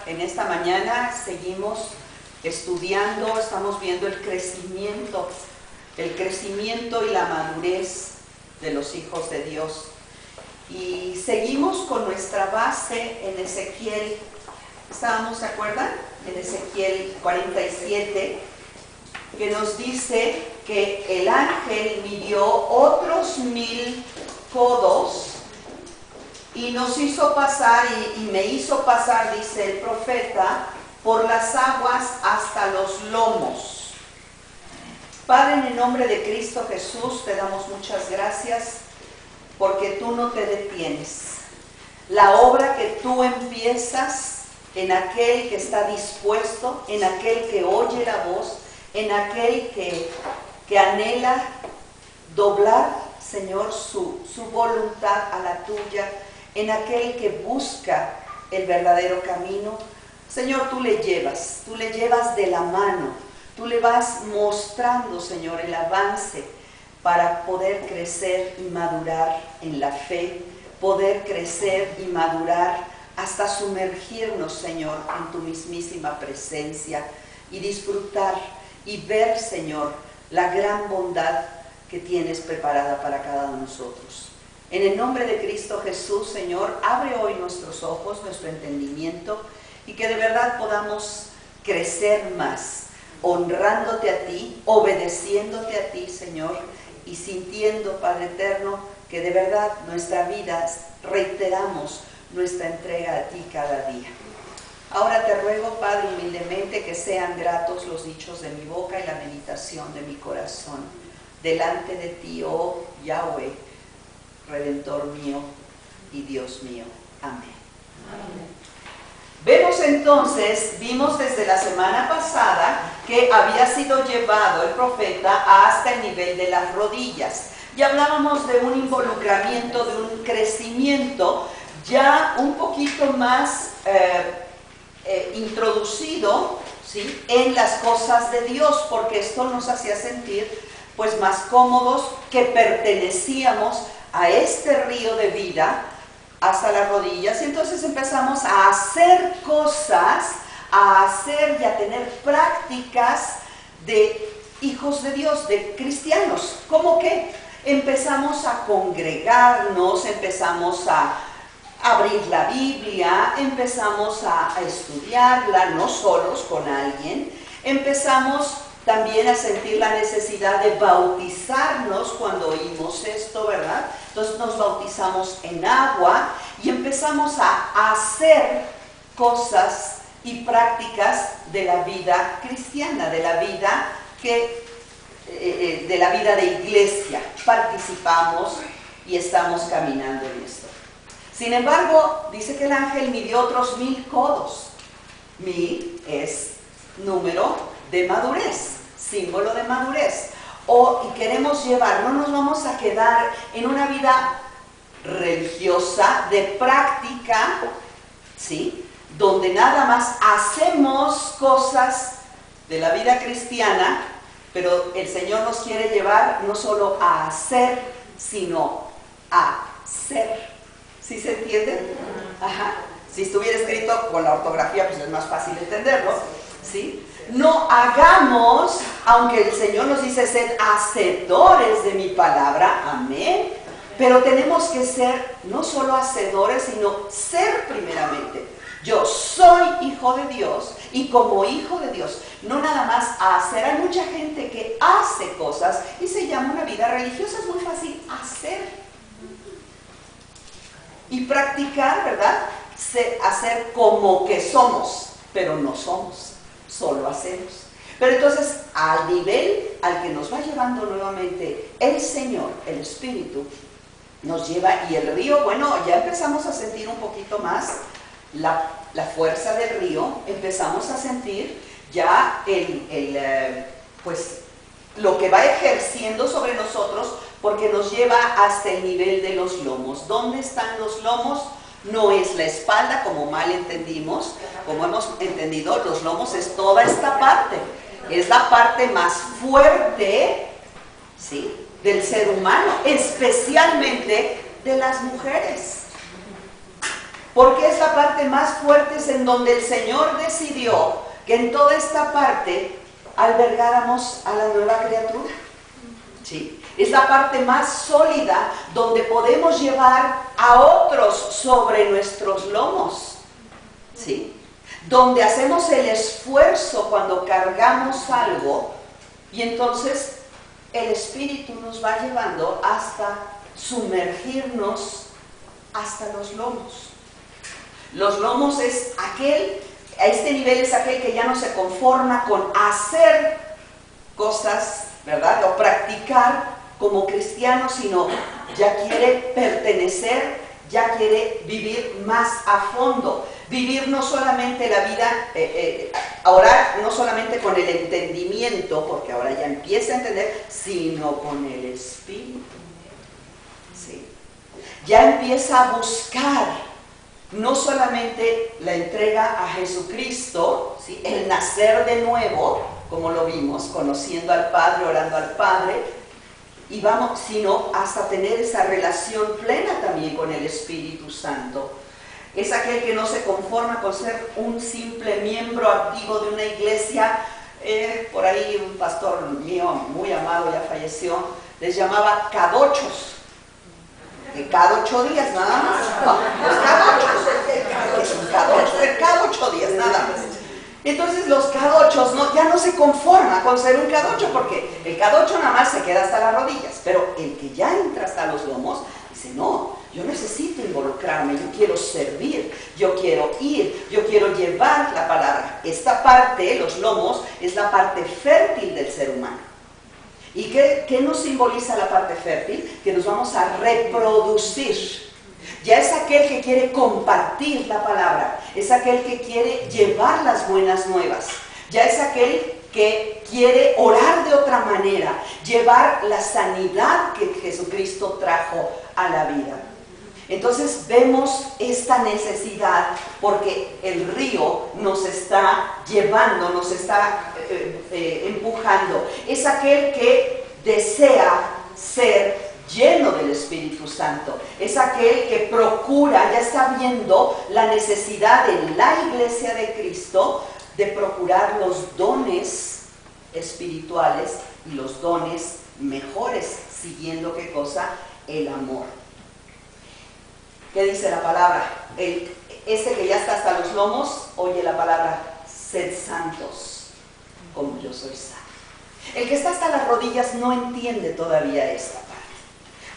En esta mañana seguimos estudiando, estamos viendo el crecimiento y la madurez de los hijos de Dios. Y seguimos con nuestra base en Ezequiel. ¿Estábamos, se acuerdan? En Ezequiel 47, que nos dice que el ángel midió otros 1000 codos y nos hizo pasar, y me hizo pasar, dice el profeta, por las aguas hasta los lomos. Padre, en el nombre de Cristo Jesús, te damos muchas gracias porque tú no te detienes. La obra que tú empiezas en aquel que está dispuesto, en aquel que oye la voz, en aquel que anhela doblar, Señor, su voluntad a la tuya, en aquel que busca el verdadero camino. Señor, tú le llevas de la mano, tú le vas mostrando, Señor, el avance para poder crecer y madurar en la fe, poder crecer y madurar hasta sumergirnos, Señor, en tu mismísima presencia y disfrutar y ver, Señor, la gran bondad que tienes preparada para cada uno de nosotros. En el nombre de Cristo Jesús, Señor, abre hoy nuestros ojos, nuestro entendimiento, y que de verdad podamos crecer más, honrándote a ti, obedeciéndote a ti, Señor, y sintiendo, Padre eterno, que de verdad nuestra vida, reiteramos nuestra entrega a ti cada día. Ahora te ruego, Padre, humildemente, que sean gratos los dichos de mi boca y la meditación de mi corazón delante de ti, oh Yahweh, Redentor mío y Dios mío. Amén. Amén. Vimos desde la semana pasada que había sido llevado el profeta hasta el nivel de las rodillas. Y hablábamos de un involucramiento, de un crecimiento ya un poquito más introducido, ¿sí?, en las cosas de Dios, porque esto nos hacía sentir pues más cómodos, que pertenecíamos a este río de vida hasta las rodillas. Y entonces empezamos a hacer cosas, a hacer y a tener prácticas de hijos de Dios, de cristianos. ¿Cómo qué? Empezamos a congregarnos, empezamos a abrir la Biblia, empezamos a estudiarla, no solos, con alguien. Empezamos también a sentir la necesidad de bautizarnos cuando oímos esto, ¿verdad? Entonces nos bautizamos en agua y empezamos a hacer cosas y prácticas de la vida cristiana, de la vida de iglesia. Participamos y estamos caminando en esto. Sin embargo, dice que el ángel midió otros 1000 codos. 1000 es número de madurez, símbolo de madurez. Y queremos llevar, no nos vamos a quedar en una vida religiosa de práctica, ¿sí?, donde nada más hacemos cosas de la vida cristiana, pero el Señor nos quiere llevar no solo a hacer, sino a ser. ¿Sí se entiende? Ajá. Si estuviera escrito con la ortografía, pues es más fácil entenderlo, ¿sí? No hagamos, aunque el Señor nos dice sed hacedores de mi palabra, amén, pero tenemos que ser no solo hacedores, sino ser primeramente. Yo soy hijo de Dios, y como hijo de Dios, no nada más hacer. Hay mucha gente que hace cosas y se llama una vida religiosa. Es muy fácil hacer y practicar, ¿verdad? Hacer como que somos, pero no somos, solo hacemos. Pero entonces, al nivel al que nos va llevando nuevamente el Señor, el Espíritu, nos lleva, y el río, bueno, ya empezamos a sentir un poquito más la fuerza del río, empezamos a sentir ya pues lo que va ejerciendo sobre nosotros, porque nos lleva hasta el nivel de los lomos. ¿Dónde están los lomos? No es la espalda, como mal entendimos. Como hemos entendido, los lomos es toda esta parte. Es la parte más fuerte, ¿sí?, del ser humano, especialmente de las mujeres. Porque es la parte más fuerte, es en donde el Señor decidió que en toda esta parte albergáramos a la nueva criatura. ¿Sí? Es la parte más sólida donde podemos llevar a otros sobre nuestros lomos. ¿Sí? Donde hacemos el esfuerzo cuando cargamos algo y entonces el Espíritu nos va llevando hasta sumergirnos hasta los lomos. Los lomos es aquel, a este nivel es aquel que ya no se conforma con hacer cosas, ¿verdad? O practicar como cristiano, sino ya quiere pertenecer, ya quiere vivir más a fondo. Vivir no solamente la vida, orar no solamente con el entendimiento, porque ahora ya empieza a entender, sino con el Espíritu. ¿Sí? Ya empieza a buscar no solamente la entrega a Jesucristo, ¿sí? El nacer de nuevo, como lo vimos, conociendo al Padre, orando al Padre, y vamos, sino hasta tener esa relación plena también con el Espíritu Santo. Es aquel que no se conforma con ser un simple miembro activo de una iglesia. Por ahí un pastor mío, muy amado, ya falleció, les llamaba cadochos. Que cada 8 días nada más. No, los cadochos. Es un cadocho, cada 8 días nada más. Entonces los cadochos ya no se conforma con ser un cadocho, porque el cadocho nada más se queda hasta las rodillas, pero el que ya entra hasta los lomos, dice, no, yo necesito involucrarme, yo quiero servir, yo quiero ir, yo quiero llevar la palabra. Esta parte, los lomos, es la parte fértil del ser humano. ¿Y qué nos simboliza la parte fértil? Que nos vamos a reproducir. Ya es aquel que quiere compartir la palabra, es aquel que quiere llevar las buenas nuevas, ya es aquel que quiere orar de otra manera, llevar la sanidad que Jesucristo trajo a la vida. Entonces vemos esta necesidad porque el río nos está llevando, nos está empujando. Es aquel que desea ser lleno del Espíritu Santo. Es aquel que procura, ya está viendo la necesidad en la iglesia de Cristo de procurar los dones espirituales y los dones mejores, siguiendo ¿qué cosa? El amor. ¿Qué dice la palabra? Ese que ya está hasta los lomos, oye la palabra, sed santos, como yo soy santo. El que está hasta las rodillas no entiende todavía esta parte,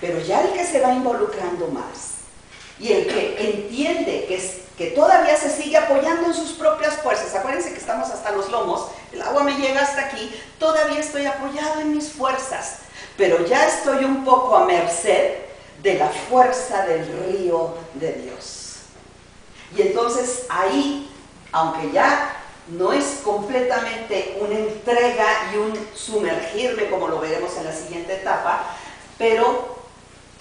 pero ya el que se va involucrando más, y el que entiende que todavía se sigue apoyando en sus propias fuerzas, acuérdense que estamos hasta los lomos, el agua me llega hasta aquí, todavía estoy apoyado en mis fuerzas, pero ya estoy un poco a merced de la fuerza del río de Dios. Y entonces ahí, aunque ya no es completamente una entrega y un sumergirme como lo veremos en la siguiente etapa, pero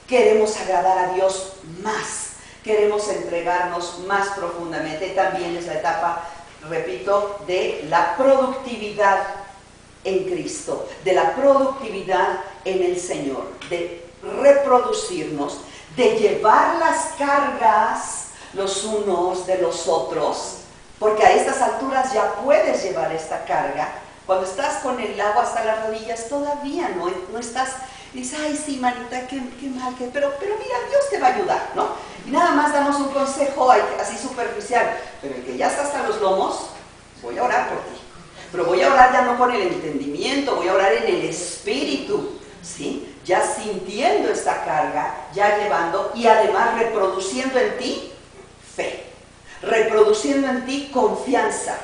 queremos agradar a Dios más, queremos entregarnos más profundamente. También es la etapa, repito, de la productividad en Cristo, de la productividad en el Señor, de reproducirnos, de llevar las cargas los unos de los otros, porque a estas alturas ya puedes llevar esta carga. Cuando estás con el agua hasta las rodillas todavía no estás, dices, ay sí manita, qué mal, pero mira, Dios te va a ayudar, ¿no? Y nada más damos un consejo así superficial, pero el que ya está hasta los lomos, voy a orar por ti, pero voy a orar ya no con el entendimiento, voy a orar en el Espíritu, ¿sí? Ya sintiendo esta carga, ya llevando y además reproduciendo en ti fe, reproduciendo en ti confianza.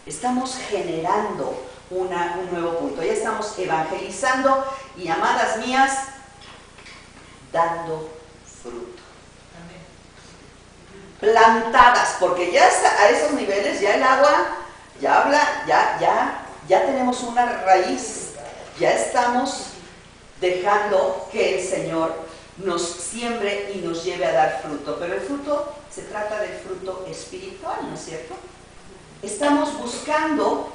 Estamos generando un nuevo punto, ya estamos evangelizando y, amadas mías, dando fruto. Plantadas, porque ya a esos niveles ya el agua ya habla, ya tenemos una raíz, ya estamos dejando que el Señor nos siembre y nos lleve a dar fruto. Pero el fruto, se trata del fruto espiritual, ¿no es cierto? Estamos buscando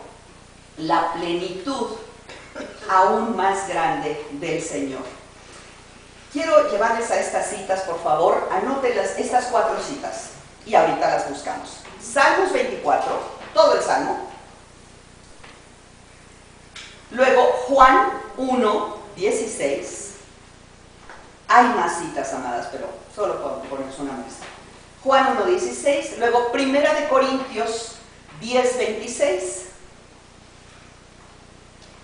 la plenitud aún más grande del Señor. Quiero llevarles a estas citas, por favor, anótenlas, estas 4 citas. y ahorita las buscamos. Salmos 24, todo el Salmo. Luego Juan 1, 16. Hay más citas, amadas, pero solo ponemos una más. Juan 1, 16. Luego Primera de Corintios 10, 26.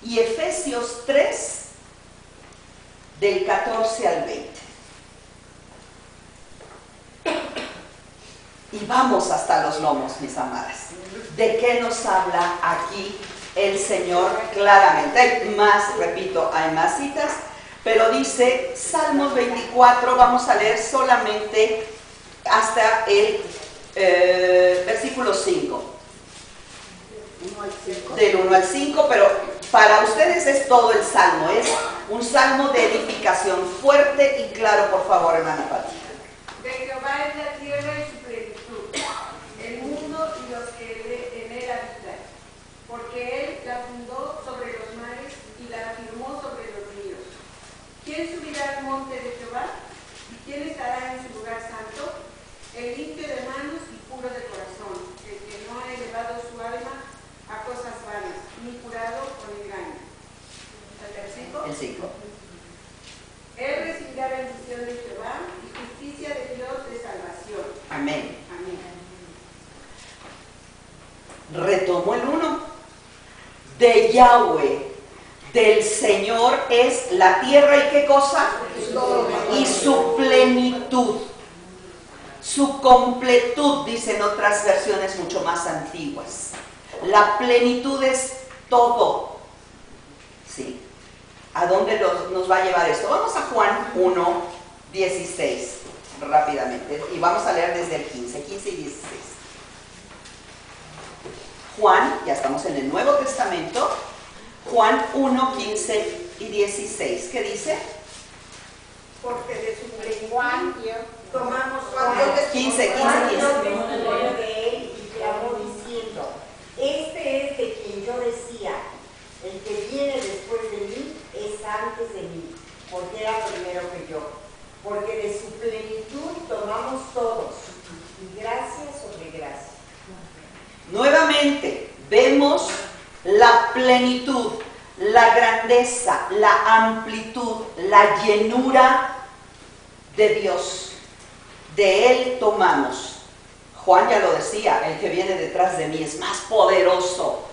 Y Efesios 3, del 14 al 20. Y vamos hasta los lomos, mis amadas. ¿De qué nos habla aquí el Señor claramente? Hay más, repito, hay más citas, pero dice Salmos 24, vamos a leer solamente hasta el versículo 5. Del 1 al 5, pero para ustedes es todo el Salmo, es un Salmo de edificación fuerte y claro, por favor, hermana Pati. De Jehová es la tierra y su plenitud, el mundo y los que en él habitan, porque él la fundó sobre los mares y la afirmó sobre los ríos. ¿Quién subirá al monte de Jehová? ¿Y quién estará en su lugar santo? El limpio de manos y puro de corazón, el que no ha elevado su alma a cosas vanas, ni jurado con engaño. El 5. Él recibirá bendición de Jehová y justicia de Dios de salvación. Amén. Amén. Retomo el 1. De Yahweh, del Señor es la tierra y qué cosa? Y su plenitud. Su completud, dicen otras versiones mucho más antiguas. La plenitud es todo. ¿Sí? ¿A dónde nos va a llevar esto? Vamos a Juan 1, 16, rápidamente. Y vamos a leer desde el 15 y 16. Juan, ya estamos en el Nuevo Testamento. Juan 1, 15 y 16. ¿Qué dice? Porque de su plenitud tomamos 15. de él y clamó diciendo: este es de quien yo decía, el que viene después de mí es antes de mí, porque era primero que yo. Porque de su plenitud tomamos todos, y gracia sobre gracia. Nuevamente vemos la plenitud, la grandeza, la amplitud, la llenura de Dios. De Él tomamos. Juan ya lo decía, el que viene detrás de mí es más poderoso.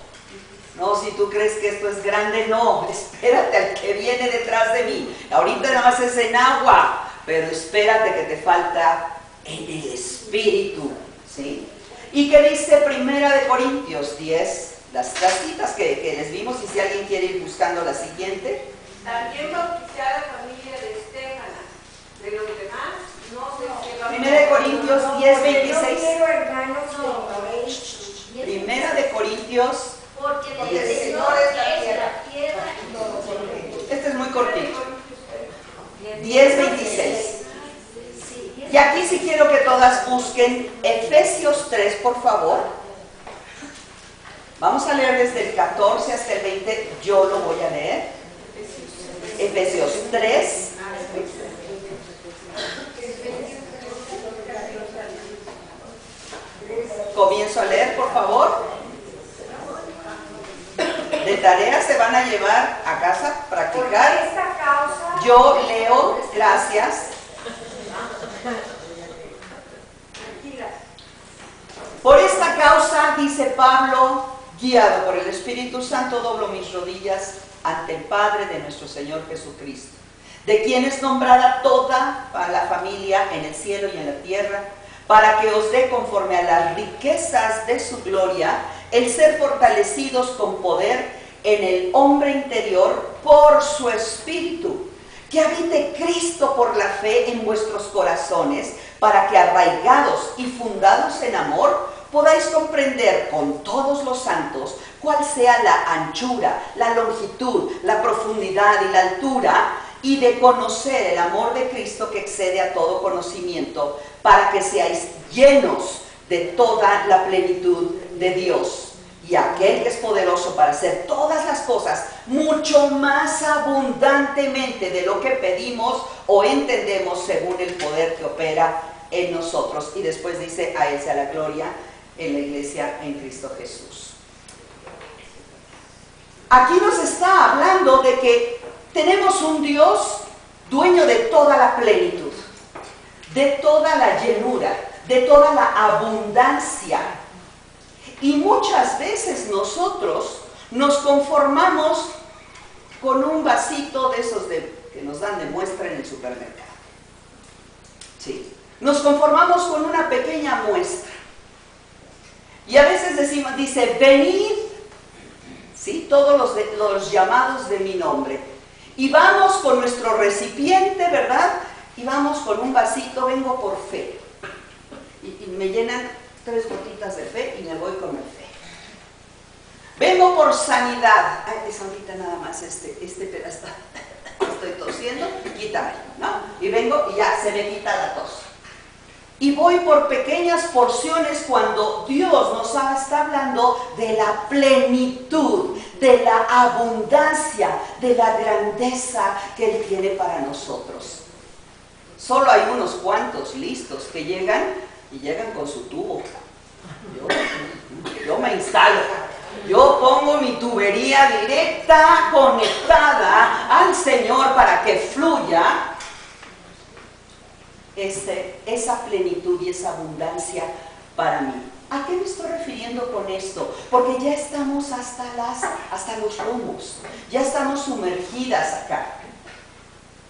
No, si tú crees que esto es grande, no, espérate al que viene detrás de mí. Ahorita nada más es en agua, pero espérate que te falta en el Espíritu, ¿sí? ¿Y qué dice Primera de Corintios 10? Las citas que les vimos, y si alguien quiere ir buscando la siguiente. También bauticé a la familia de Estéfanas. De los demás, no sé si... Primera de Corintios 10, 26. Yo quiero, hermanos, que ignoréis. Primera de Corintios. Porque Y el el Señor es la tierra y todo. Este es muy cortito. 10, 26. Y aquí sí quiero que todas busquen Efesios 3, por favor. Vamos a leer desde el 14 hasta el 20. Yo lo voy a leer. Efesios 3. Comienzo a leer, por favor. De tarea se van a llevar a casa, Por practicar. esta causa, Yo leo, gracias. Por esta causa, dice Pablo, guiado por el Espíritu Santo, doblo mis rodillas ante el Padre de nuestro Señor Jesucristo, de quien es nombrada toda la familia en el cielo y en la tierra, para que os dé conforme a las riquezas de su gloria, el ser fortalecidos con poder en el hombre interior por su Espíritu, que habite Cristo por la fe en vuestros corazones, para que arraigados y fundados en amor, podáis comprender con todos los santos cuál sea la anchura, la longitud, la profundidad y la altura, y de conocer el amor de Cristo que excede a todo conocimiento, para que seáis llenos de toda la plenitud de Dios. Y aquel que es poderoso para hacer todas las cosas mucho más abundantemente de lo que pedimos o entendemos, según el poder que opera en nosotros. Y después dice, a Él sea la gloria en la iglesia en Cristo Jesús. Aquí nos está hablando de que tenemos un Dios dueño de toda la plenitud, de toda la llenura, de toda la abundancia. Y muchas veces nosotros nos conformamos con un vasito de esos que nos dan de muestra en el supermercado. Sí. Nos conformamos con una pequeña muestra. Y a veces dice, venid, ¿sí? Todos los llamados de mi nombre. Y vamos con nuestro recipiente, ¿verdad? Y vamos con un vasito, vengo por fe. Y me llenan 3 gotitas de fe y me voy con el fe. Vengo por sanidad. Ay, es ahorita nada más este pedazo. Estoy tosiendo, quítame, ¿no? Y vengo y ya se me quita la tos. Y voy por pequeñas porciones cuando Dios nos está hablando de la plenitud, de la abundancia, de la grandeza que Él tiene para nosotros. Solo hay unos cuantos listos que llegan y llegan con su tubo. Yo me instalo. Yo pongo mi tubería directa, conectada al Señor para que fluya esa plenitud y esa abundancia para mí. ¿A qué me estoy refiriendo con esto? Porque ya estamos hasta los lomos, ya estamos sumergidas acá.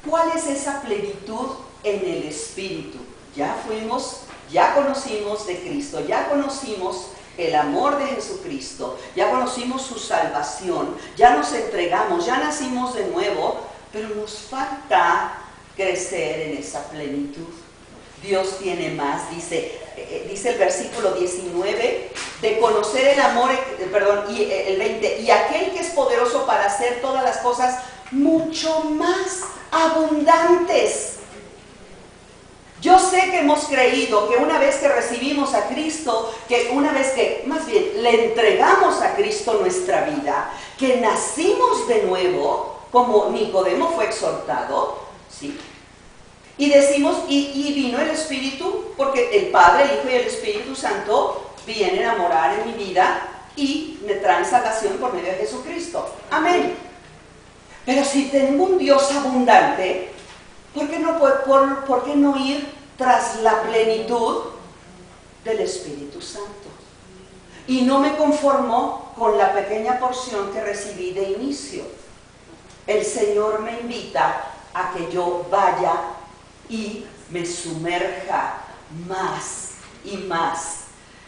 ¿Cuál es esa plenitud en el Espíritu? Ya conocimos de Cristo, ya conocimos el amor de Jesucristo, ya conocimos su salvación, ya nos entregamos, ya nacimos de nuevo, pero nos falta crecer en esa plenitud. Dios tiene más, dice el versículo 19, de conocer el amor, y el 20, y aquel que es poderoso para hacer todas las cosas mucho más abundantes. Yo sé que hemos creído que una vez que recibimos a Cristo, que una vez que, más bien, le entregamos a Cristo nuestra vida, que nacimos de nuevo, como Nicodemo fue exhortado, ¿sí? Y decimos, y vino el Espíritu, porque el Padre, el Hijo y el Espíritu Santo vienen a morar en mi vida y me traen salvación por medio de Jesucristo. Amén. Pero si tengo un Dios abundante, ¿por qué no ir tras la plenitud del Espíritu Santo? Y no me conformo con la pequeña porción que recibí de inicio. El Señor me invita a que yo vaya y me sumerja más y más.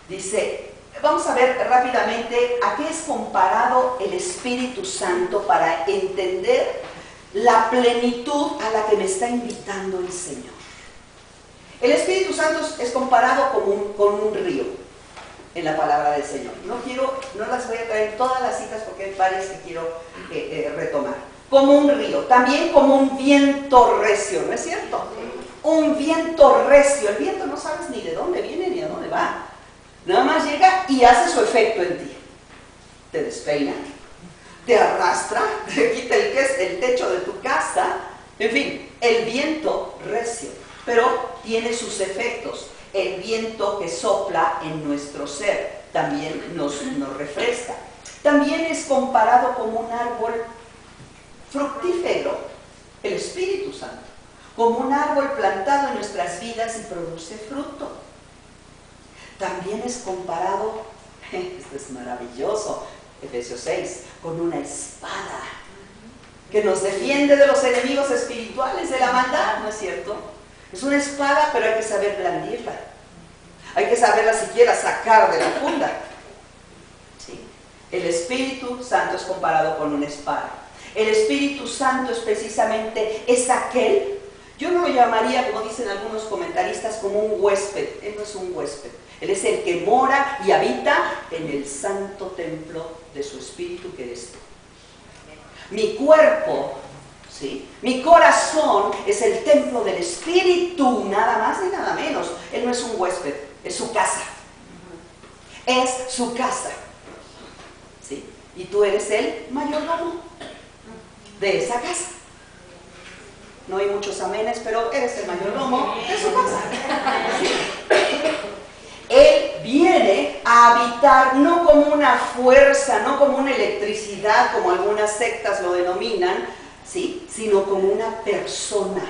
Dice, vamos a ver rápidamente a qué es comparado el Espíritu Santo para entender la plenitud a la que me está invitando el Señor. El Espíritu Santo es comparado con un río en la palabra del Señor. No las voy a traer todas las citas porque hay varias que quiero retomar. Como un río, también como un viento recio, ¿no es cierto? Un viento recio. El viento no sabes ni de dónde viene ni a dónde va. Nada más llega y hace su efecto en ti. Te despeina, te arrastra, te quita el techo de tu casa, en fin, el viento recio, pero tiene sus efectos. El viento que sopla en nuestro ser también nos refresca. También es comparado como un árbol fructífero, el Espíritu Santo, como un árbol plantado en nuestras vidas y produce fruto. También es comparado, esto es maravilloso, Efesios 6, con una espada que nos defiende de los enemigos espirituales de la maldad, ¿no es cierto? Es una espada, pero hay que saber blandirla. Hay que saberla siquiera sacar de la funda. ¿Sí? El Espíritu Santo es comparado con una espada. El Espíritu Santo es precisamente aquel, yo no lo llamaría, como dicen algunos comentaristas, como un huésped. Él no es un huésped. Él es el que mora y habita en el santo templo de su Espíritu, que eres tú. Mi cuerpo, ¿sí? Mi corazón es el templo del Espíritu, nada más ni nada menos. Él no es un huésped, es su casa. Es su casa. ¿Sí? Y tú eres el mayordomo de esa casa. No hay muchos amenes, pero eres el mayordomo de su casa. Él viene a habitar no como una fuerza, no como una electricidad, como algunas sectas lo denominan, ¿sí? Sino como una persona.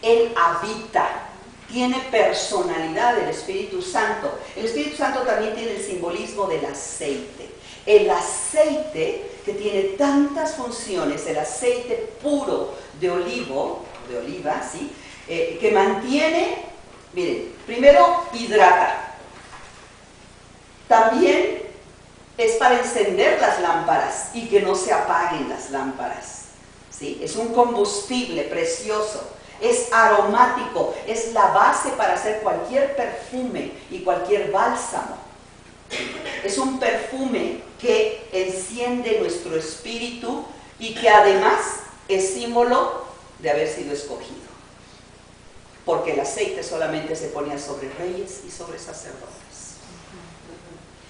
Él habita, tiene personalidad el Espíritu Santo. El Espíritu Santo también tiene el simbolismo del aceite. El aceite que tiene tantas funciones, el aceite puro de oliva, ¿sí? Que mantiene, miren, primero hidrata. También es para encender las lámparas y que no se apaguen las lámparas, ¿sí? Es un combustible precioso, es aromático, es la base para hacer cualquier perfume y cualquier bálsamo. Es un perfume que enciende nuestro espíritu y que además es símbolo de haber sido escogido. Porque el aceite solamente se ponía sobre reyes y sobre sacerdotes.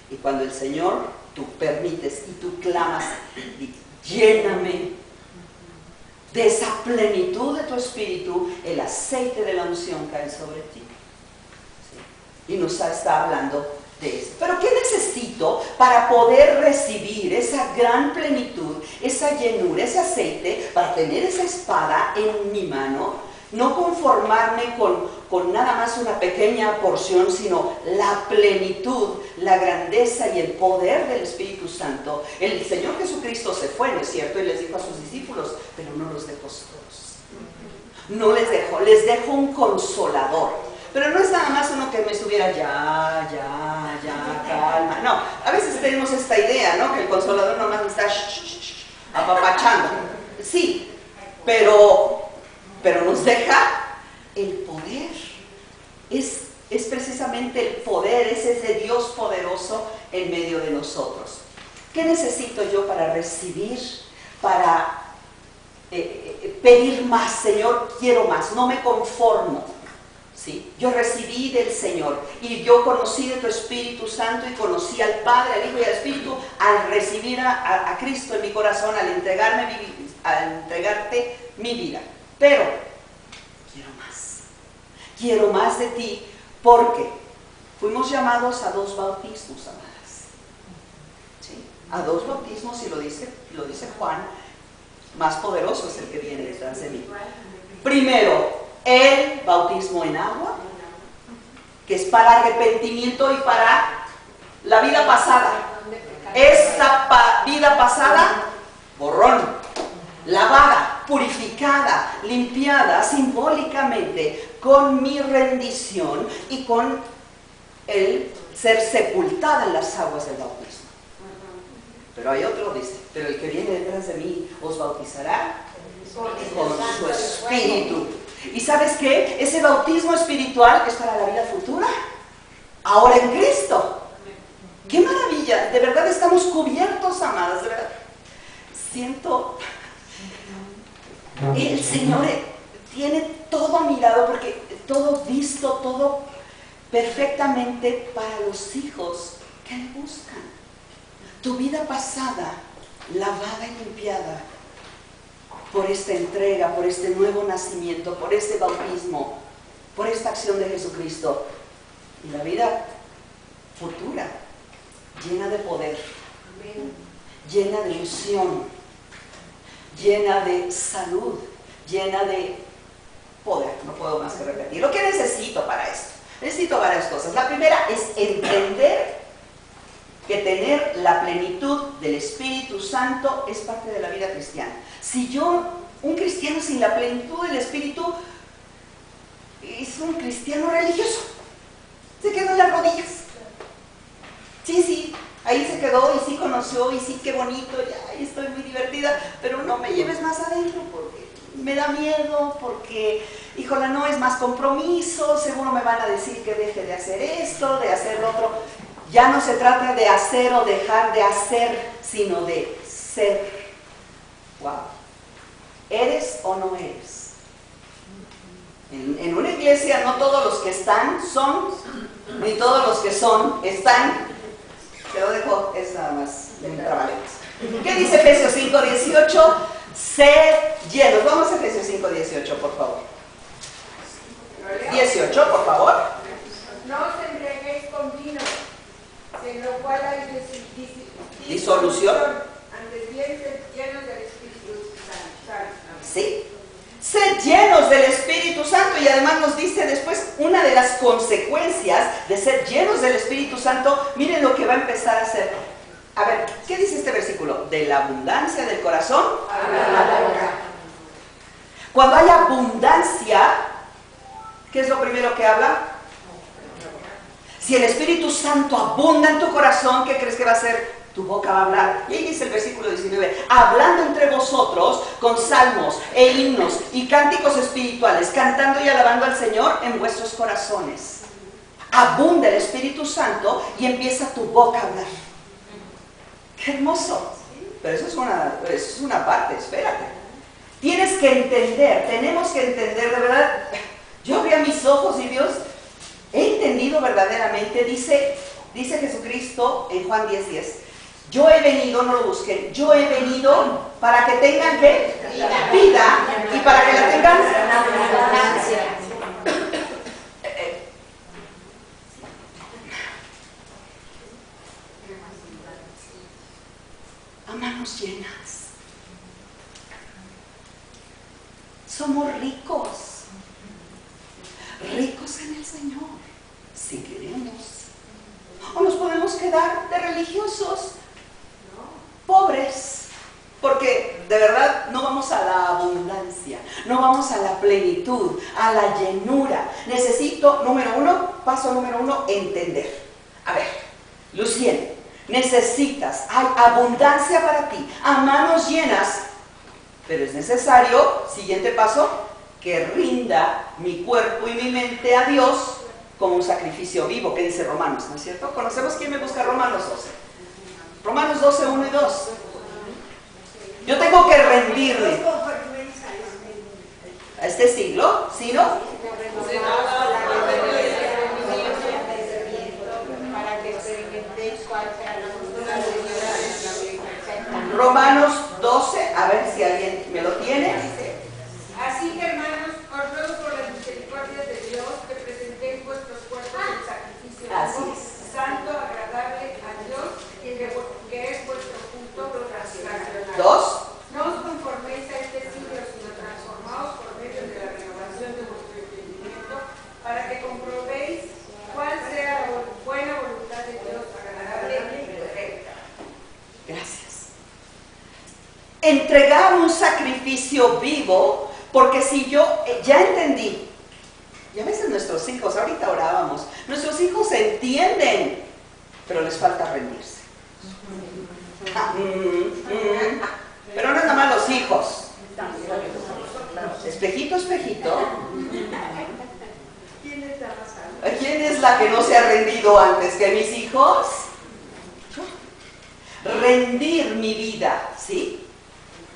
Y cuando el Señor, tú permites y tú clamas, lléname de esa plenitud de tu espíritu, el aceite de la unción cae sobre ti. ¿Sí? Y nos está hablando de eso. Pero ¿qué necesito para poder recibir esa gran plenitud, esa llenura, ese aceite, para tener esa espada en mi mano? No conformarme con nada más una pequeña porción, sino la plenitud, la grandeza y el poder del Espíritu Santo. El Señor Jesucristo se fue, ¿no es cierto? Y les dijo a sus discípulos, pero no los dejó solos. No les dejó, les dejó un consolador. Pero no es nada más uno que me estuviera ya, calma. No, a veces tenemos esta idea, ¿no? Que el consolador nomás me está apapachando. Sí, pero nos deja el poder. Es precisamente el poder, es ese Dios poderoso en medio de nosotros. ¿Qué necesito yo para recibir, para pedir más? Señor, quiero más, no me conformo. ¿Sí? Yo recibí del Señor y yo conocí de tu Espíritu Santo y conocí al Padre, al Hijo y al Espíritu al recibir a Cristo en mi corazón, al entregarte mi vida. Pero quiero más de ti, porque fuimos llamados a 2 bautismos, amadas. ¿Sí? A 2 bautismos, y lo dice Juan, más poderoso es el que viene detrás de mí. Primero, el bautismo en agua, que es para arrepentimiento y para la vida pasada. Esta vida pasada, borrón, lavada, purificada, limpiada simbólicamente con mi rendición y con el ser sepultada en las aguas del bautismo. Pero hay otro, dice, pero el que viene detrás de mí os bautizará con su espíritu. ¿Y sabes qué? Ese bautismo espiritual es para la vida futura, ahora en Cristo. ¡Qué maravilla! De verdad estamos cubiertos, amadas, de verdad. Siento... El Señor tiene todo mirado, porque todo visto, todo perfectamente para los hijos que le buscan. Tu vida pasada, lavada y limpiada por esta entrega, por este nuevo nacimiento, por este bautismo, por esta acción de Jesucristo. Y la vida futura, llena de poder, llena de unción, llena de salud, llena de poder. No puedo más que repetir. ¿Lo que necesito para esto? Necesito varias cosas. La primera es entender que tener la plenitud del Espíritu Santo es parte de la vida cristiana. Si un cristiano sin la plenitud del Espíritu es un cristiano religioso, se quedó en las rodillas. Sí, ahí se quedó y sí conoció y sí, qué bonito, ya estoy muy divertida, pero no me lleves más adentro porque me da miedo, porque, híjola, no, es más compromiso, seguro me van a decir que deje de hacer esto, de hacer lo otro. Ya no se trata de hacer o dejar de hacer, sino de ser. Wow. ¿Eres o no eres? En una iglesia no todos los que están son, ni todos los que son están. Te lo dejo, es nada más de un trabajo. ¿Qué dice Efesios 5:18? Sed llenos. Vamos a Efesios 5:18, por favor. 18, por favor. No os embriaguéis con vino, en lo cual hay disolución. Antes bien, sed llenos del Espíritu Santo. Sí. Sed llenos del Espíritu Santo, y además nos dice después una de las consecuencias de ser llenos del Espíritu Santo. Miren lo que va a empezar a hacer. A ver, ¿qué dice este versículo? De la abundancia del corazón habla la boca. Cuando hay abundancia, ¿qué es lo primero que habla? Si el Espíritu Santo abunda en tu corazón, ¿qué crees que va a hacer? Tu boca va a hablar. Y ahí dice el versículo 19, hablando entre vosotros con salmos e himnos y cánticos espirituales, cantando y alabando al Señor en vuestros corazones. Abunda el Espíritu Santo y empieza tu boca a hablar. ¡Qué hermoso! Pero eso es una parte, espérate. Tienes que entender, tenemos que entender, de verdad. Yo abría mis ojos y Dios, he entendido verdaderamente, dice Jesucristo en Juan 10:10. Yo he venido, no lo busquen, yo he venido para que tengan, ¿qué? Vida, y para que la tengan abundancia. A manos llenas. Somos ricos en el Señor, si queremos. O nos podemos quedar de religiosos, pobres, porque de verdad no vamos a la abundancia, no vamos a la plenitud, a la llenura. Necesito, paso número uno, entender. A ver, Lucien, hay abundancia para ti, a manos llenas, pero es necesario, siguiente paso, que rinda mi cuerpo y mi mente a Dios como un sacrificio vivo, que dice Romanos, ¿no es cierto? ¿Conocemos quién me busca? Romanos 12. Romanos 12, 1 y 2. Yo tengo que rendirme a este siglo, ¿sí, no? Romanos 12, a ver si alguien me lo tiene. Así que, hermanos, os ruego por las misericordias de Dios que presentéis vuestros cuerpos en sacrificio vivo, santo, agradable a Dios, que es vuestro culto racional. 2. No os conforméis a este siglo, sino transformaos por medio de la renovación de vuestro entendimiento, para que comprobéis cuál sea la buena voluntad de Dios, agradable y perfecta. Gracias. Entregar un sacrificio vivo, porque si yo ya entendí, y a veces nuestros hijos, ahorita orábamos, nuestros hijos entienden, pero les falta rendirse. Pero no es nada más los hijos. Espejito, espejito. ¿Quién es la que no se ha rendido antes que mis hijos? Rendir mi vida, ¿sí?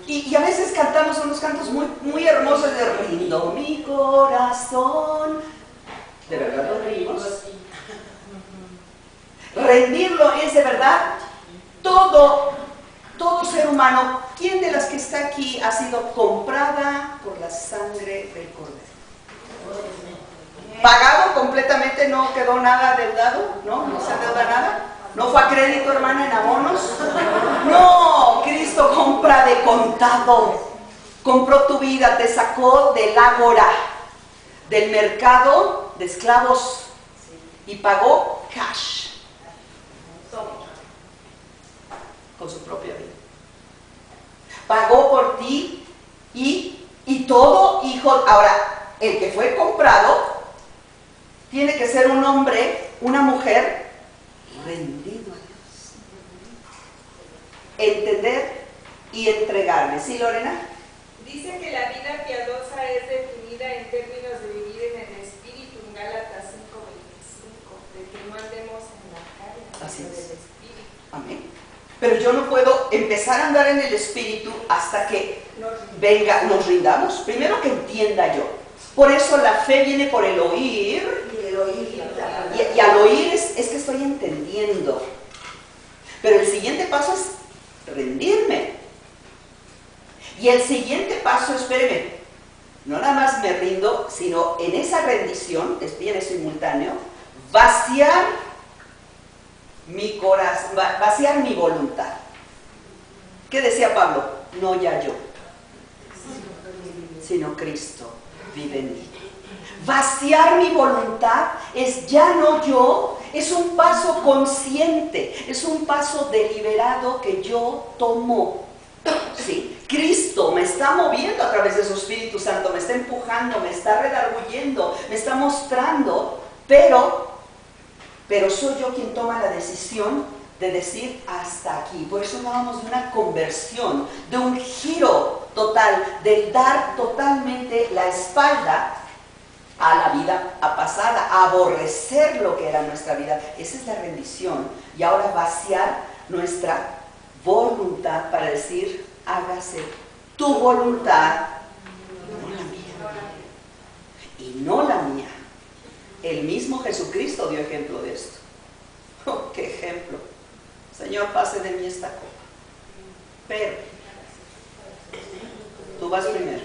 Y a veces cantamos unos cantos muy hermosos de rindo mi corazón. ¿De verdad lo rimos? Rendirlo es de verdad todo ser humano. ¿Quién de las que está aquí ha sido comprada por la sangre del Cordero? Pagado completamente, no quedó nada adeudado, no se adeuda nada. ¿No fue a crédito, hermana, en abonos? No, Cristo compra de contado. Compró tu vida, te sacó del ágora, del mercado de esclavos, y pagó cash con su propia vida. Pagó por ti y todo hijo. Ahora, el que fue comprado tiene que ser un hombre, una mujer rendido a Dios. Entender y entregarme. ¿Sí, Lorena? Dice que la vida piadosa es definida en términos de vivir en el Espíritu, en Gálatas 5:25, de que no andemos en la carne, sino del Espíritu. Amén. Pero yo no puedo empezar a andar en el Espíritu hasta que nos rindamos. Primero que entienda yo. Por eso la fe viene por el oír. Y al oír es que estoy entendiendo. Pero el siguiente paso es rendirme. Y el siguiente paso, espéreme, no nada más me rindo, sino en esa rendición, viene simultáneo, vaciar mi corazón, vaciar mi voluntad. ¿Qué decía Pablo? No ya yo, sino Cristo vive en mí. Vaciar mi voluntad es ya no yo, es un paso consciente, es un paso deliberado que yo tomo. ¿Sí? Cristo me está moviendo a través de su Espíritu Santo, me está empujando, me está redarguyendo, me está mostrando, pero soy yo quien toma la decisión de decir hasta aquí. Por eso hablábamos de una conversión, de un giro total, del dar totalmente la espalda a la vida pasada, a aborrecer lo que era nuestra vida. Esa es la rendición. Y ahora vaciar nuestra voluntad para decir, hágase tu voluntad, no la mía. Y no la mía. El mismo Jesucristo dio ejemplo de esto. Oh, qué ejemplo. Señor, pase de mí esta copa. Pero tú vas primero.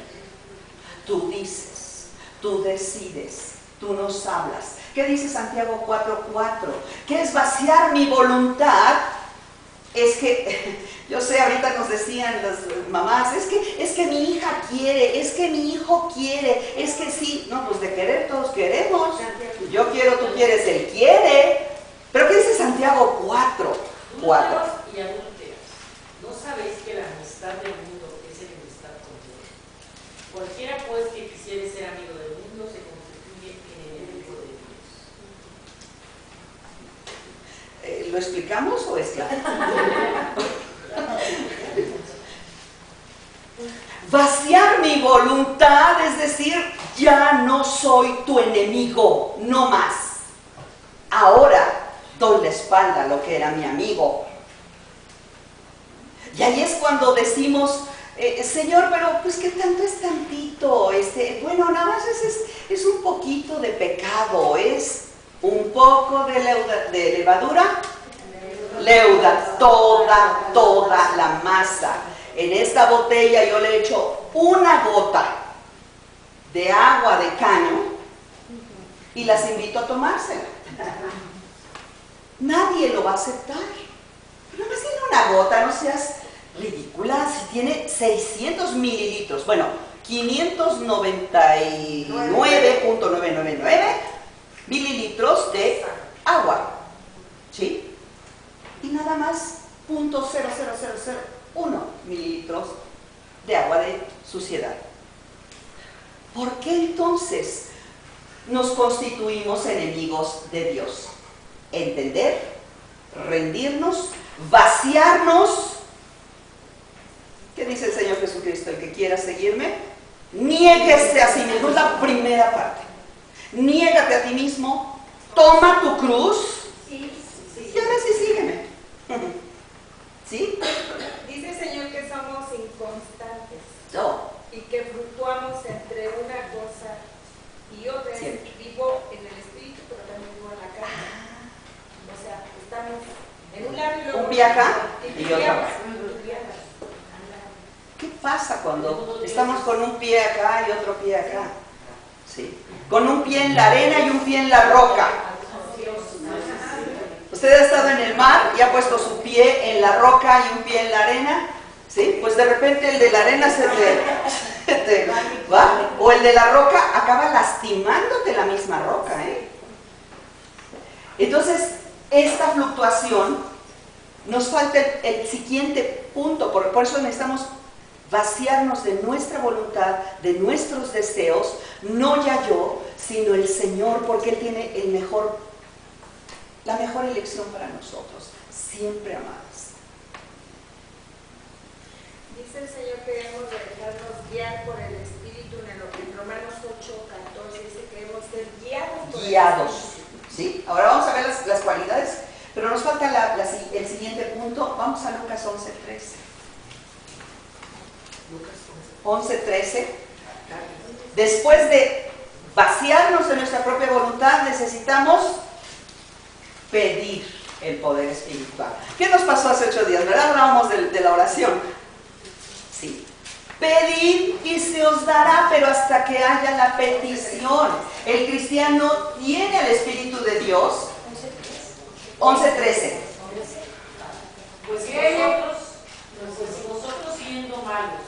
Tú dices, tú decides, tú nos hablas. ¿Qué dice Santiago 4:4? ¿Qué es vaciar mi voluntad? Es que, yo sé, ahorita nos decían las mamás, es que mi hija quiere, es que mi hijo quiere, es que sí. No, pues de querer todos queremos. Yo quiero, tú quieres, él quiere. Pero ¿qué dice Santiago 4:4? Y adúlteras, ¿no sabéis que la amistad del mundo es enemistad con Dios? Cualquiera pues que quisiere ser amigo del mundo se constituye en enemigo de Dios. ¿Lo explicamos o es claro? Vaciar mi voluntad, es decir, ya no soy tu enemigo, no más. Ahora doy la espalda a lo que era mi amigo. Y ahí es cuando decimos, Señor, pero pues ¿qué tanto es tantito? Bueno, nada más es un poquito de pecado, es un poco de levadura, leuda toda la masa. En esta botella yo le echo una gota de agua de caño y las invito a tomársela. Nadie lo va a aceptar. Pero no más tiene una gota, no seas ridícula. Si tiene 600 mililitros, bueno, 599.999 mililitros de agua, ¿sí? Y nada más 0.00001 mililitros de agua de suciedad. ¿Por qué entonces nos constituimos enemigos de Dios? Entender, rendirnos, vaciarnos. ¿Qué dice el Señor Jesucristo? El que quiera seguirme, niéguese a sí mismo. Es la primera parte. Niégate a ti mismo, toma tu cruz y ahora sí sígueme. ¿Sí? Dice el Señor que somos inconstantes No. y que fluctuamos entre una cosa y otra. Siempre. Vivo en el espíritu, pero también vivo en la carne. O sea, estamos en un lado y luego Un pie acá y otro acá. viajas. ¿Qué pasa cuando estamos con un pie acá y otro pie acá? ¿Sí? Con un pie en la arena y un pie en la roca. ¿Usted ha estado en el mar y ha puesto su pie en la roca y un pie en la arena? ¿Sí? Pues de repente el de la arena se te va, o el de la roca acaba lastimándote la misma roca, ¿eh? Entonces, esta fluctuación, nos falta el siguiente punto, por eso necesitamos vaciarnos de nuestra voluntad, de nuestros deseos, no ya yo, sino el Señor, porque Él tiene la mejor elección para nosotros, siempre amadas. Dice el Señor que debemos de dejarnos guiar por el Espíritu en Romanos 8:14, dice que debemos ser guiados por el Espíritu. ¿Sí? Ahora vamos a ver las cualidades, pero nos falta el siguiente punto. Vamos a Lucas 11:13. Lucas 11:13. Después de vaciarnos de nuestra propia voluntad, necesitamos pedir el poder espiritual. ¿Qué nos pasó hace 8 días? ¿Verdad? Hablábamos de la oración. Sí. Pedid y se os dará, pero hasta que haya la petición. El cristiano tiene el Espíritu de Dios. 11:13. Pues si vosotros siendo malos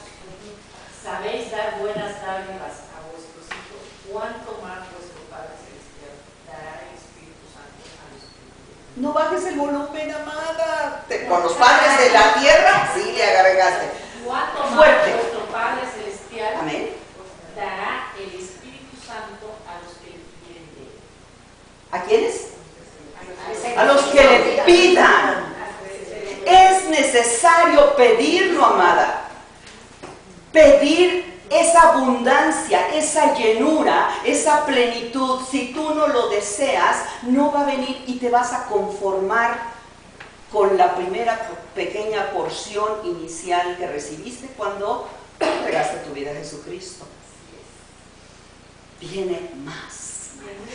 sabéis dar buenas dádivas a vuestros hijos, ¿cuánto más vuestro Padre Celestial dará el Espíritu Santo a los que? No bajes el volumen, amada. Con los padres de la tierra, sí le agregaste. ¿Cuánto más Fuerte. vuestro Padre Celestial Amén. dará el Espíritu Santo a los que le piden de él? ¿A quiénes? A los que le pidan. Es necesario pedirlo, amada. Pedir esa abundancia, esa llenura, esa plenitud. Si tú no lo deseas, no va a venir y te vas a conformar con la primera pequeña porción inicial que recibiste cuando entregaste tu vida a Jesucristo. Viene más.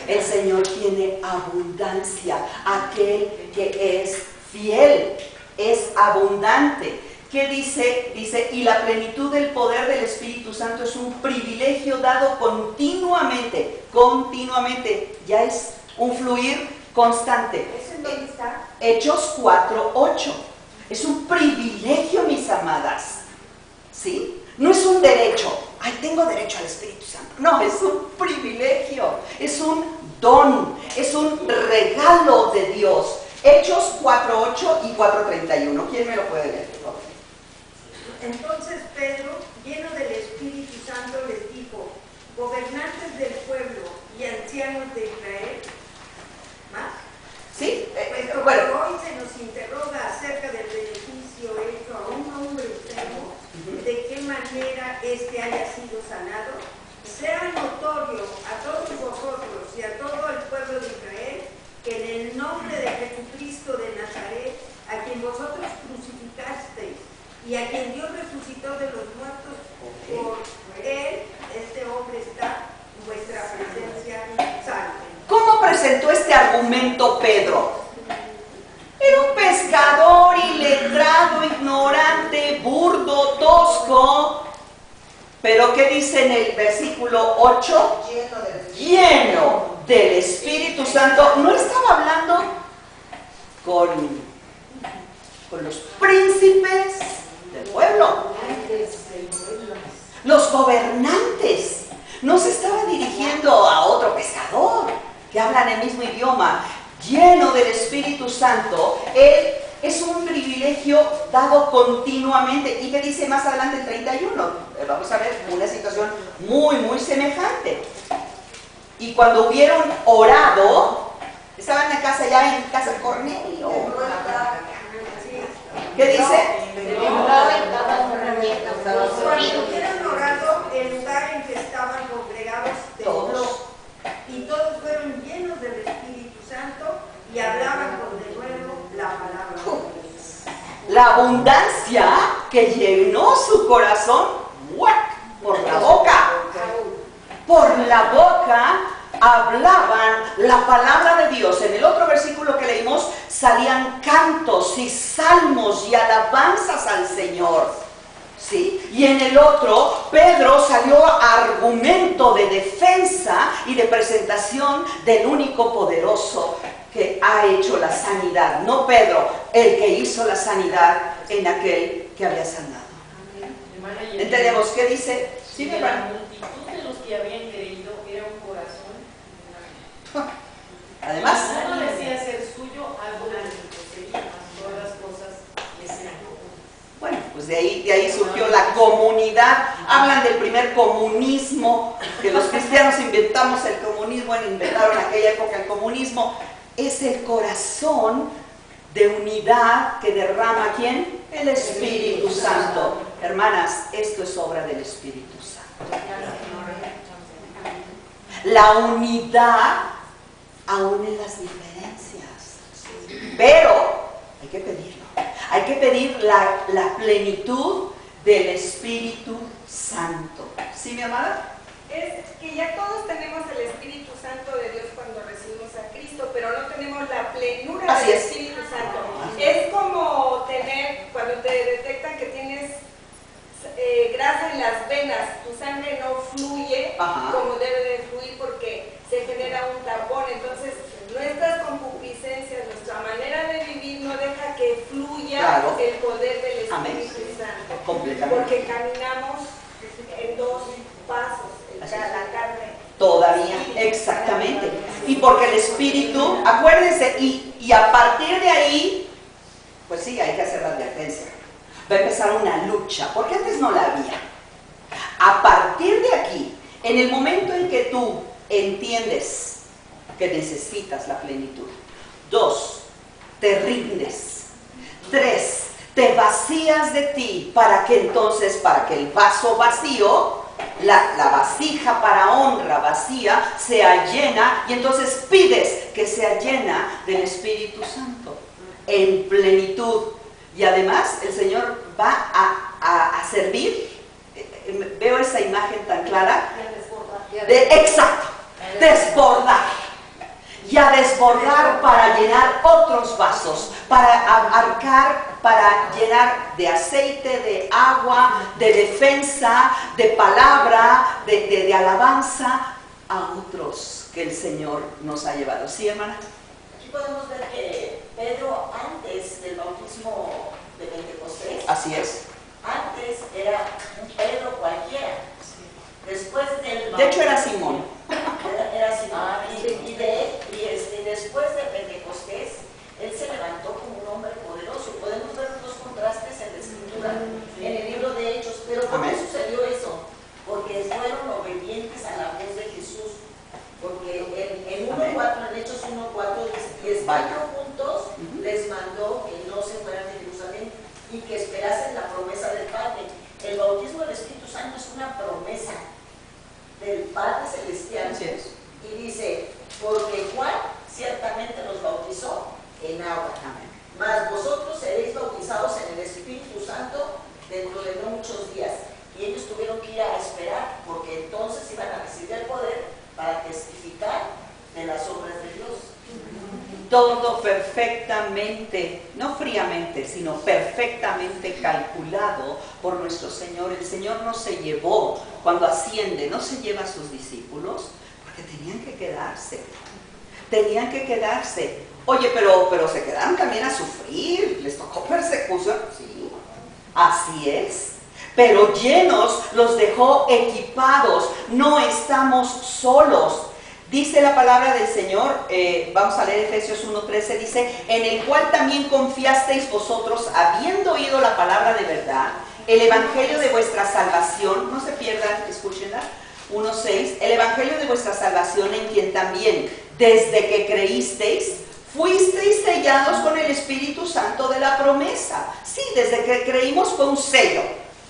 El Señor tiene abundancia. Aquel que es fiel es abundante. ¿Qué dice? Dice, y la plenitud del poder del Espíritu Santo es un privilegio dado continuamente. Continuamente. Ya es un fluir constante. ¿Eso en dónde está? Hechos 4:8. Es un privilegio, mis amadas. ¿Sí? No es un derecho. Ay, tengo derecho al Espíritu Santo. No, es un privilegio. Es un don. Es un regalo de Dios. Hechos 4:8 y 4:31. ¿Quién me lo puede leer, por favor? Entonces Pedro, lleno del Espíritu Santo, les dijo: gobernantes del pueblo y ancianos de Israel, ¿más? ¿Sí? Puesto Bueno. que hoy se nos interroga acerca del beneficio hecho a un hombre enfermo, de qué manera éste haya sido sanado, sea notorio a todos vosotros y a todo el pueblo de Israel que en el nombre de Jesucristo de Nazaret, a quien vosotros crucificasteis y a quien Dios resucitó de los muertos, por él, este hombre está en vuestra presencia sano. ¿Cómo presentó este argumento Pedro? Era un pescador iletrado, ignorante, burdo, tosco. Pero ¿qué dice en el versículo 8? Lleno del Espíritu Santo. No estaba hablando con los príncipes del pueblo, los gobernantes. No se estaba dirigiendo a otro pescador que hablan el mismo idioma. Lleno del Espíritu Santo, Él es un privilegio dado continuamente. ¿Y qué dice más adelante el 31? Vamos a ver una situación muy, muy semejante. Y cuando hubieron orado, estaban en casa, ya en casa de Cornelio. ¿Qué dice? Cuando hubieron orado, el lugar en que estaban congregados tembló, y todos fueron llenos del Espíritu Santo y hablaban con denuedo la palabra de Dios. La abundancia que llenó su corazón, ¡guac!, por la boca. Por la boca hablaban la palabra de Dios. En el otro versículo que leímos salían cantos y salmos y alabanzas al Señor. ¿Sí? Y en el otro, Pedro salió argumento de defensa y de presentación del único poderoso que ha hecho la sanidad. No Pedro, el que hizo la sanidad en aquel que había sanado. ¿Entendemos qué dice? Sí, de hermano. la multitud de los que habían creído era un corazón. Además, Uno decía ser suyo, alguna poseía, mas todas las cosas les eran comunes. bueno, pues de ahí surgió la comunidad. Hablan del primer comunismo, que los cristianos inventamos el comunismo, inventaron en aquella época el comunismo. Es el corazón de unidad que derrama ¿quién? El Espíritu Santo. Hermanas, esto es obra del Espíritu Santo. La unidad aún en las diferencias. Pero hay que pedirlo. Hay que pedir la plenitud del Espíritu Santo. ¿Sí, mi amada? Es que ya todos tenemos el Espíritu Santo de Dios cuando recibimos a Cristo, pero no tenemos la plenura Así del es. Espíritu Santo. Es como tener, cuando te detectan que tienes grasa en las Claro. el poder del Espíritu Amén. Santo. Completamente. Porque caminamos en dos pasos, la carne. Todavía, exactamente. Y porque el Espíritu, acuérdense, y a partir de ahí, pues sí, hay que hacer la advertencia. Va a empezar una lucha, porque antes no la había. A partir de aquí, en el momento en que tú entiendes que necesitas la plenitud. 2, te rindes. 3, te vacías de ti para que entonces, para que el vaso vacío, la vasija para honra vacía, sea llena, y entonces pides que sea llena del Espíritu Santo, en plenitud. Y además el Señor va a servir, veo esa imagen tan clara, exacto, desbordar. Y a desbordar para llenar otros vasos, para abarcar, para llenar de aceite, de agua, de defensa, de palabra, de alabanza a otros que el Señor nos ha llevado. ¿Sí, hermana? Aquí podemos ver que Pedro, antes del bautismo de Pentecostés, Así es. antes era un Pedro cualquiera. Después del De hecho era Simón. Era Simón. Y después de Pentecostés, él se levantó como un hombre poderoso. Podemos ver los dos contrastes en la Escritura, en el libro de Hechos. Pero ¿por qué sucedió eso? Porque fueron obedientes a la voz de Jesús. Porque en 1.4, en Hechos 1.4 dice, y estando juntos, les mandó que no se fueran de Jerusalén y que esperasen la promesa del Padre. El bautismo del Espíritu Santo es una promesa del Padre Celestial. Así es. Y dice, porque Juan ciertamente los bautizó en agua. Amén. Mas vosotros seréis bautizados en el Espíritu Santo dentro de no muchos días. Y ellos tuvieron que ir a esperar, porque entonces iban a recibir el poder para testificar de las obras de Dios. Todo perfectamente, no fríamente, sino perfectamente calculado por nuestro Señor. El Señor no se llevó, cuando asciende, no se lleva a sus discípulos, porque tenían que quedarse. Tenían que quedarse. Oye, pero se quedaron también a sufrir, les tocó persecución. Sí, así es. Pero llenos, los dejó equipados, no estamos solos. Dice la palabra del Señor, vamos a leer Efesios 1:13, dice, en el cual también confiasteis vosotros, habiendo oído la palabra de verdad, el evangelio de vuestra salvación, no se pierdan, escúchenla, 1:6, el evangelio de vuestra salvación, en quien también, desde que creísteis, fuisteis sellados con el Espíritu Santo de la promesa. Sí, desde que creímos fue un sello,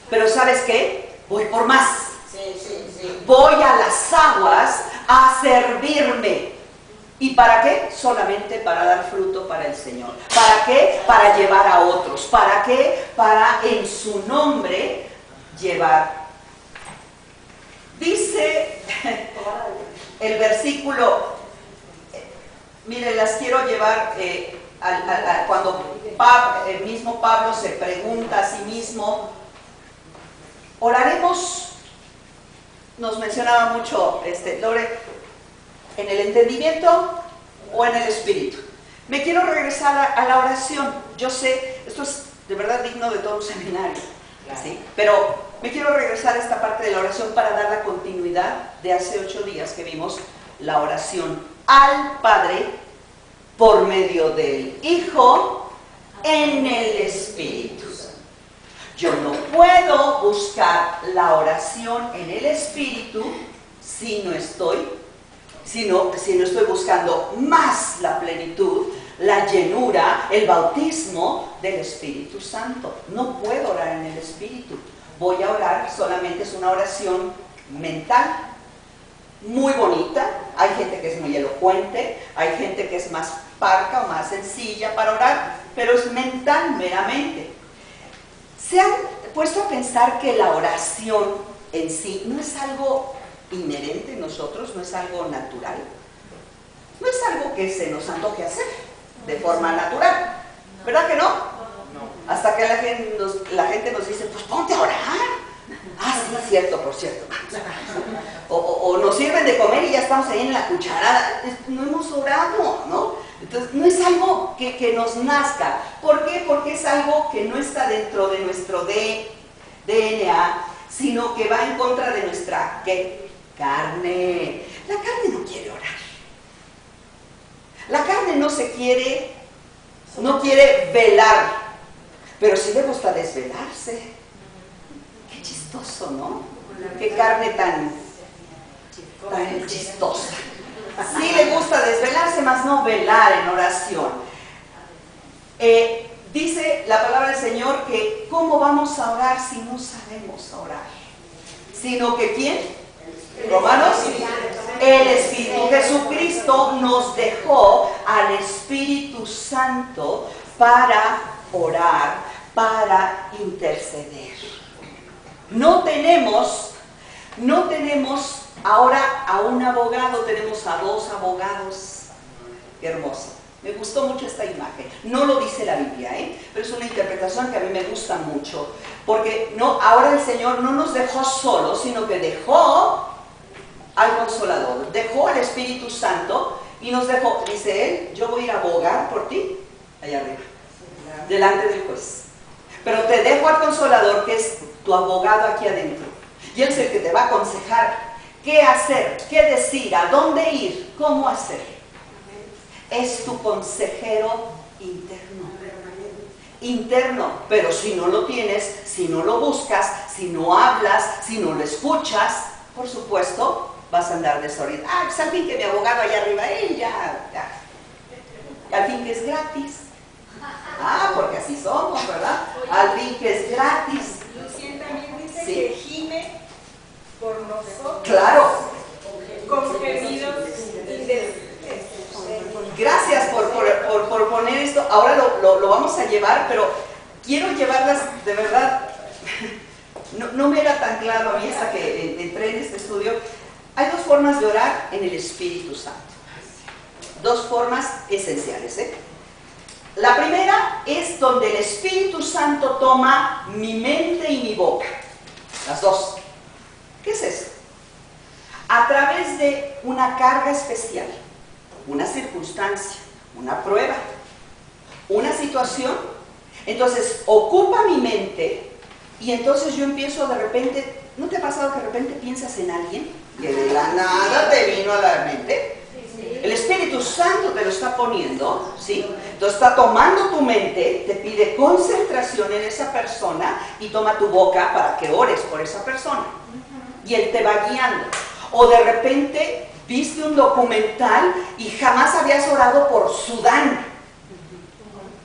pero ¿sabes qué? Voy por más. Sí. Voy a las aguas a servirme. ¿Y para qué? Solamente para dar fruto para el Señor. ¿Para qué? Para llevar a otros. ¿Para qué? Para en su nombre llevar. Dice el versículo, miren, las quiero llevar cuando el mismo Pablo se pregunta a sí mismo, oraremos. Nos mencionaba mucho Lore, ¿en el entendimiento o en el espíritu? Me quiero regresar a la oración. Yo sé, esto es de verdad digno de todo un seminario, ¿sí? Pero me quiero regresar a esta parte de la oración para dar la continuidad de hace 8 días que vimos la oración al Padre por medio del Hijo en el Espíritu. Yo no puedo buscar la oración en el Espíritu si no estoy buscando más la plenitud, la llenura, el bautismo del Espíritu Santo. No puedo orar en el Espíritu. Voy a orar, solamente es una oración mental, muy bonita. Hay gente que es muy elocuente, hay gente que es más parca o más sencilla para orar, pero es mental meramente. ¿Se han puesto a pensar que la oración en sí no es algo inherente en nosotros, no es algo natural? No es algo que se nos antoje hacer de forma natural, ¿verdad que no? Hasta que la gente nos dice, pues ponte a orar. Ah, sí, cierto, por cierto. O nos sirven de comer y ya estamos ahí en la cucharada. No hemos orado, ¿no? Entonces, no es algo que nos nazca. ¿Por qué? Porque es algo que no está dentro de nuestro DNA, sino que va en contra de nuestra ¿qué? Carne. La carne no quiere orar. La carne no quiere velar, pero sí le gusta desvelarse. Qué chistoso, ¿no? Qué carne tan chistosa. Sí le gusta desvelarse, más no velar en oración. Dice la palabra del Señor que ¿cómo vamos a orar si no sabemos orar? Sino que ¿quién? Romanos, el Espíritu. Jesucristo nos dejó al Espíritu Santo para orar, para interceder. No tenemos ahora a un abogado, tenemos a 2 abogados. Qué hermoso. Me gustó mucho esta imagen. No lo dice la Biblia, pero es una interpretación que a mí me gusta mucho. Porque ahora el Señor no nos dejó solos, sino que dejó al Consolador, dejó al Espíritu Santo y nos dejó, dice Él, yo voy a ir a abogar por ti, allá arriba, delante del juez. Pero te dejo al Consolador, que es tu abogado aquí adentro. Y Él es el que te va a aconsejar qué hacer, qué decir, a dónde ir, cómo hacer. Es tu consejero interno, pero si no lo tienes, si no lo buscas, si no hablas, si no lo escuchas, por supuesto, vas a andar desorientado. Pues al fin que mi abogado allá arriba, él ya. Al fin que es gratis. Porque así somos, ¿verdad? Al fin que es gratis. Lucien también dice Sí. que gime por nosotros. Claro. Con gemidos Gracias por poner esto. Ahora lo vamos a llevar, pero quiero llevarlas de verdad. No me era tan claro a mí hasta que entré en este estudio. Hay 2 formas de orar en el Espíritu Santo. 2 formas esenciales. La primera es donde el Espíritu Santo toma mi mente y mi boca. Las 2. ¿Qué es eso? A través de una carga especial, una circunstancia, una prueba, una situación. Entonces ocupa mi mente y entonces yo empiezo de repente. ¿No te ha pasado que de repente piensas en alguien que de la nada te vino a la mente? El Espíritu Santo te lo está poniendo, ¿sí? Entonces está tomando tu mente, te pide concentración en esa persona y toma tu boca para que ores por esa persona. Y Él te va guiando. O de repente viste un documental y jamás habías orado por Sudán.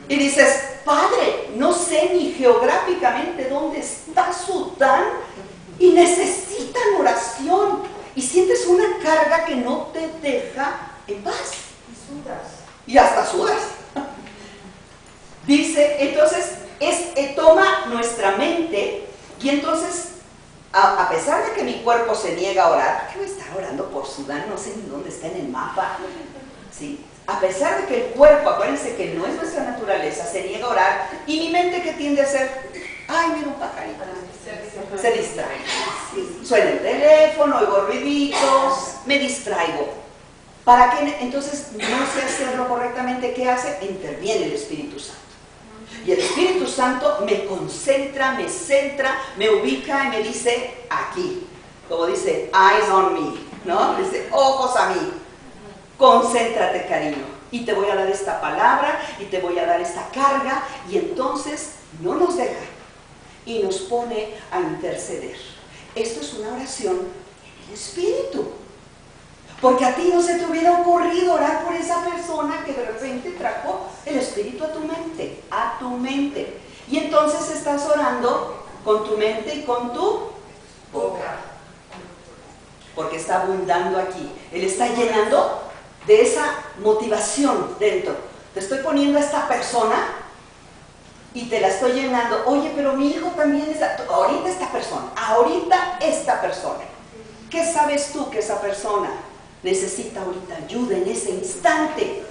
Y dices, Padre, no sé ni geográficamente dónde está Sudán y necesitan oración. Y sientes una carga que no te deja en paz. Y sudas. Y hasta sudas. Dice, entonces, toma nuestra mente y entonces, a pesar de que mi cuerpo se niega a orar, ¿qué voy a estar orando por Sudán? No sé ni dónde está en el mapa. ¿Sí? A pesar de que el cuerpo, acuérdense que no es nuestra naturaleza, se niega a orar, y mi mente, ¿qué tiende a hacer? Ay, mira un pajarito. Se distrae. Suena el teléfono, oigo ruiditos, me distraigo. ¿Para qué? Entonces, no sé hacerlo correctamente. ¿Qué hace? Interviene el Espíritu Santo. Y el Espíritu Santo me concentra, me centra, me ubica y me dice aquí. Como dice, eyes on me, ¿no? Dice, ojos a mí. Concéntrate, cariño. Y te voy a dar esta palabra y te voy a dar esta carga. Y entonces no nos deja y nos pone a interceder. Esto es una oración en el Espíritu. Porque a ti no se te hubiera ocurrido orar por esa persona que de repente trajo el Espíritu a tu mente, Y entonces estás orando con tu mente y con tu boca. Porque está abundando aquí. Él está llenando de esa motivación dentro. Te estoy poniendo a esta persona y te la estoy llenando. Oye, pero mi hijo también está. Ahorita esta persona. ¿Qué sabes tú que esa persona necesita ahorita ayuda en ese instante?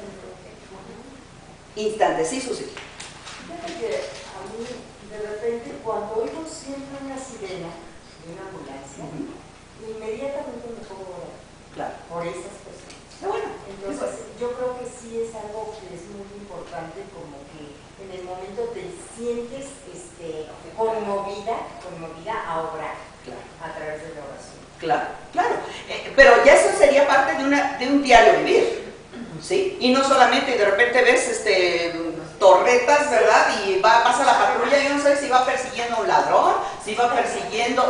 Sí, Susi. Fíjate que a mí, de repente, cuando oigo siempre una sirena de una ambulancia, inmediatamente me pongo a orar Claro. por esas personas. Bueno, Entonces, yo creo que sí es algo que importante como que en el momento te sientes conmovida a obrar a través de la oración. Claro, claro. Pero ya eso sería parte de un diario vivir, ¿sí? Y no solamente de repente ves torretas, ¿verdad? Y pasa la patrulla y no sabes si va persiguiendo a un ladrón, si va persiguiendo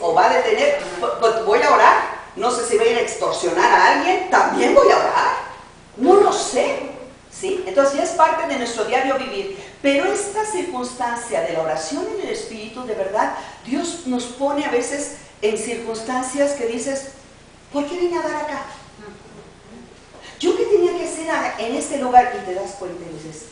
o va a detener. Pues voy a orar. No sé si va a ir a extorsionar a alguien, también voy a orar. No lo sé, ¿sí? Entonces ya es parte de nuestro diario vivir. Pero esta circunstancia de la oración en el Espíritu, de verdad, Dios nos pone a veces en circunstancias que dices, ¿por qué vine a dar acá? ¿Yo qué tenía que hacer en este lugar? Y te das cuenta y dices,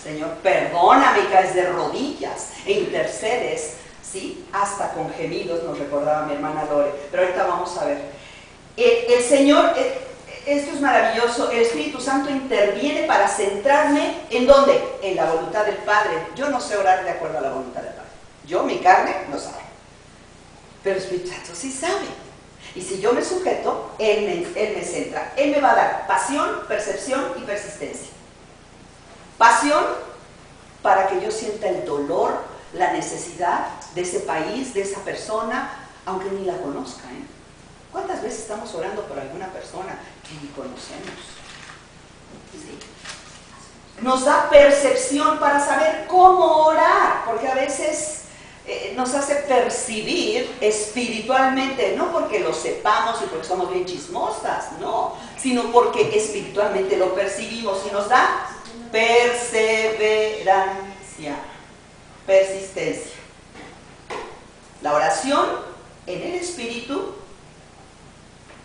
Señor, perdóname, y caes de rodillas e intercedes, ¿sí? Hasta con gemidos, nos recordaba mi hermana Lore. Pero ahorita vamos a ver. El Señor, esto es maravilloso, el Espíritu Santo interviene para centrarme, ¿en dónde? En la voluntad del Padre. Yo no sé orar de acuerdo a la voluntad del Padre. Yo, mi carne, no sabe. Pero el Espíritu Santo sí sabe. Y si yo me sujeto, Él me centra. Él me va a dar pasión, percepción y persistencia. Pasión para que yo sienta el dolor, la necesidad de ese país, de esa persona, aunque ni la conozca, ¿eh? ¿Cuántas veces estamos orando por alguna persona que ni conocemos? ¿Sí? Nos da percepción para saber cómo orar, porque a veces nos hace percibir espiritualmente, no porque lo sepamos y porque somos bien chismosas, no, sino porque espiritualmente lo percibimos y nos da perseverancia, persistencia. La oración en el Espíritu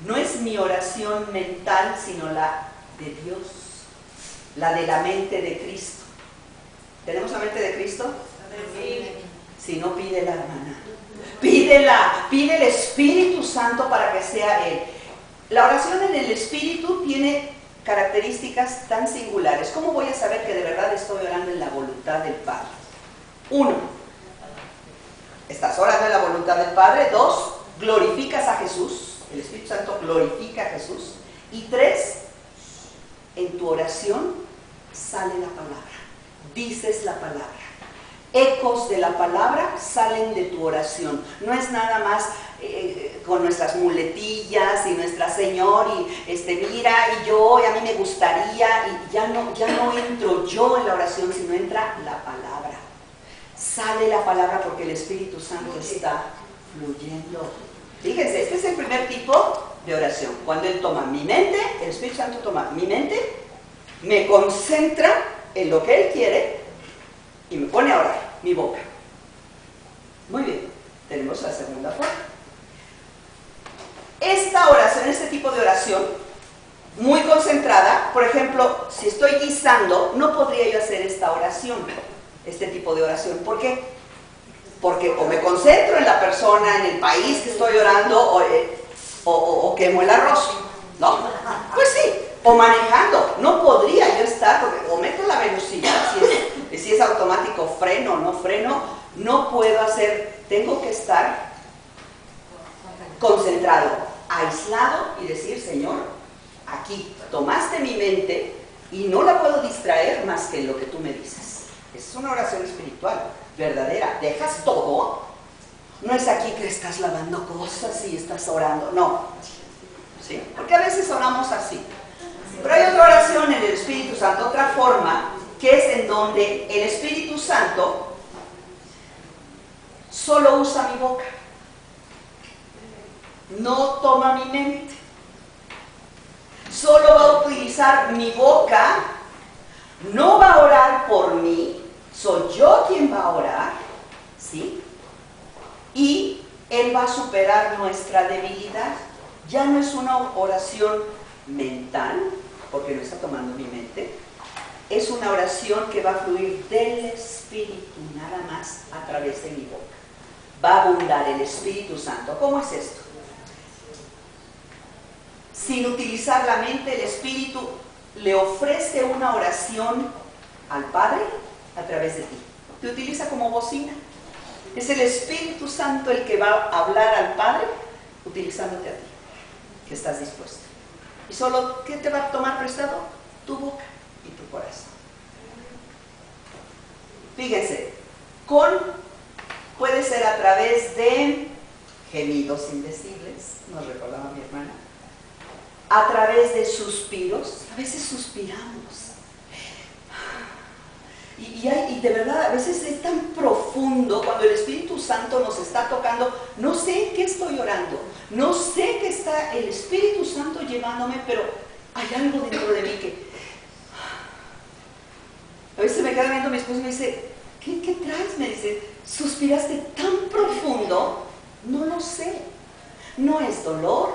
no es mi oración mental, sino la de Dios, la de la mente de Cristo. ¿Tenemos la mente de Cristo? Sí. Si no, pídela, hermana. Pídela, pide el Espíritu Santo para que sea Él. La oración en el Espíritu tiene características tan singulares. ¿Cómo voy a saber que de verdad estoy orando en la voluntad del Padre? 1, estás orando en la voluntad del Padre. 2, glorificas a Jesús. El Espíritu Santo glorifica a Jesús. Y 3, en tu oración sale la palabra. Dices la palabra. Ecos de la palabra salen de tu oración. No es nada más con nuestras muletillas y nuestra Señor y mira y yo y a mí me gustaría y ya no entro yo en la oración, sino entra la palabra. Sale la palabra porque el Espíritu Santo está fluyendo. Fíjense, este es el primer tipo de oración. Cuando Él toma mi mente, el Espíritu Santo toma mi mente, me concentra en lo que Él quiere y me pone a orar, mi boca. Muy bien, tenemos la segunda forma. Esta oración, este tipo de oración, muy concentrada, por ejemplo, si estoy guisando, no podría yo hacer esta oración, este tipo de oración. ¿Por qué? Porque o me concentro en la persona, en el país que estoy orando, o quemo el arroz. No, pues sí, o manejando. No podría yo estar, porque o meto la velocidad, si es automático, freno o no freno, no puedo hacer, tengo que estar concentrado, aislado y decir, Señor, aquí tomaste mi mente y no la puedo distraer más que en lo que tú me dices. Esa es una oración espiritual, verdadera. Dejas todo. No es aquí que estás lavando cosas y estás orando, no. ¿Sí? Porque a veces oramos así. Pero hay otra oración en el Espíritu Santo, otra forma, que es en donde el Espíritu Santo solo usa mi boca. No toma mi mente. Solo va a utilizar mi boca. No va a orar por mí. Soy yo quien va a orar. ¿Sí? Y Él va a superar nuestra debilidad. Ya no es una oración mental, porque no está tomando mi mente. Es una oración que va a fluir del Espíritu, nada más a través de mi boca. Va a abundar el Espíritu Santo. ¿Cómo es esto? Sin utilizar la mente, el Espíritu le ofrece una oración al Padre a través de ti. Te utiliza como bocina. Es el Espíritu Santo el que va a hablar al Padre utilizándote a ti, que estás dispuesto. Y solo, ¿qué te va a tomar prestado? tu boca y tu corazón. Fíjense, puede ser a través de gemidos indecibles, nos recordaba mi hermana, a través de suspiros, a veces suspiramos. Y de verdad, a veces es tan profundo cuando el Espíritu Santo nos está tocando. No sé en qué estoy orando, no sé qué está el Espíritu Santo llevándome, pero hay algo dentro de mí que... A veces me queda viendo mi esposo y me dice, ¿qué traes? Me dice, suspiraste tan profundo. No lo sé. No es dolor,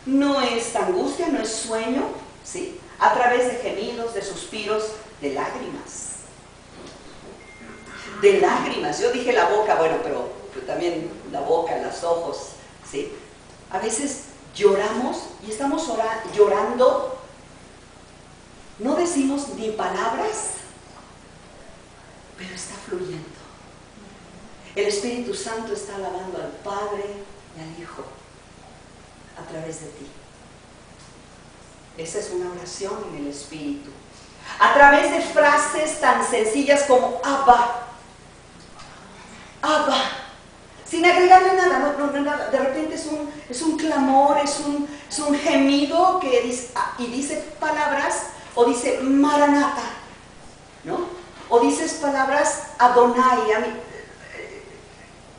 no es angustia, no es sueño, ¿sí? A través de gemidos, de suspiros, de lágrimas. De lágrimas. Yo dije la boca, bueno, pero también la boca, los ojos, ¿sí? A veces lloramos y estamos llorando. No decimos ni palabras, pero está fluyendo. El Espíritu Santo está alabando al Padre y al Hijo a través de ti. Esa es una oración en el Espíritu. A través de frases tan sencillas como Abba, Abba, sin agregarle nada, no, nada. De repente es un clamor, es un gemido que dice palabras, o dice Maranata, ¿no? O dices palabras Adonai,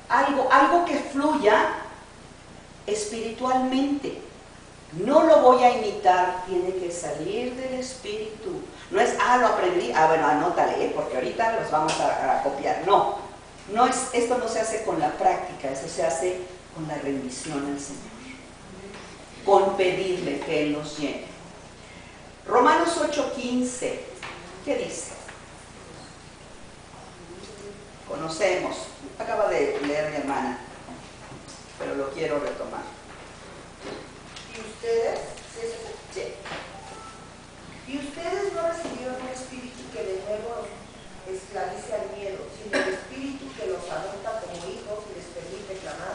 algo que fluya espiritualmente. No lo voy a imitar, tiene que salir del Espíritu. No es, lo aprendí, bueno, anótale, porque ahorita los vamos a copiar. No, esto no se hace con la práctica, eso se hace con la rendición al Señor. Con pedirle que Él nos llene. Romanos 8:15, ¿qué dice? Conocemos, acaba de leer mi hermana, pero lo quiero retomar. ¿Y ustedes? Sí. Y ustedes no recibieron un espíritu que de nuevo esclavice al miedo, sino el espíritu que los adopta como hijos y les permite clamar,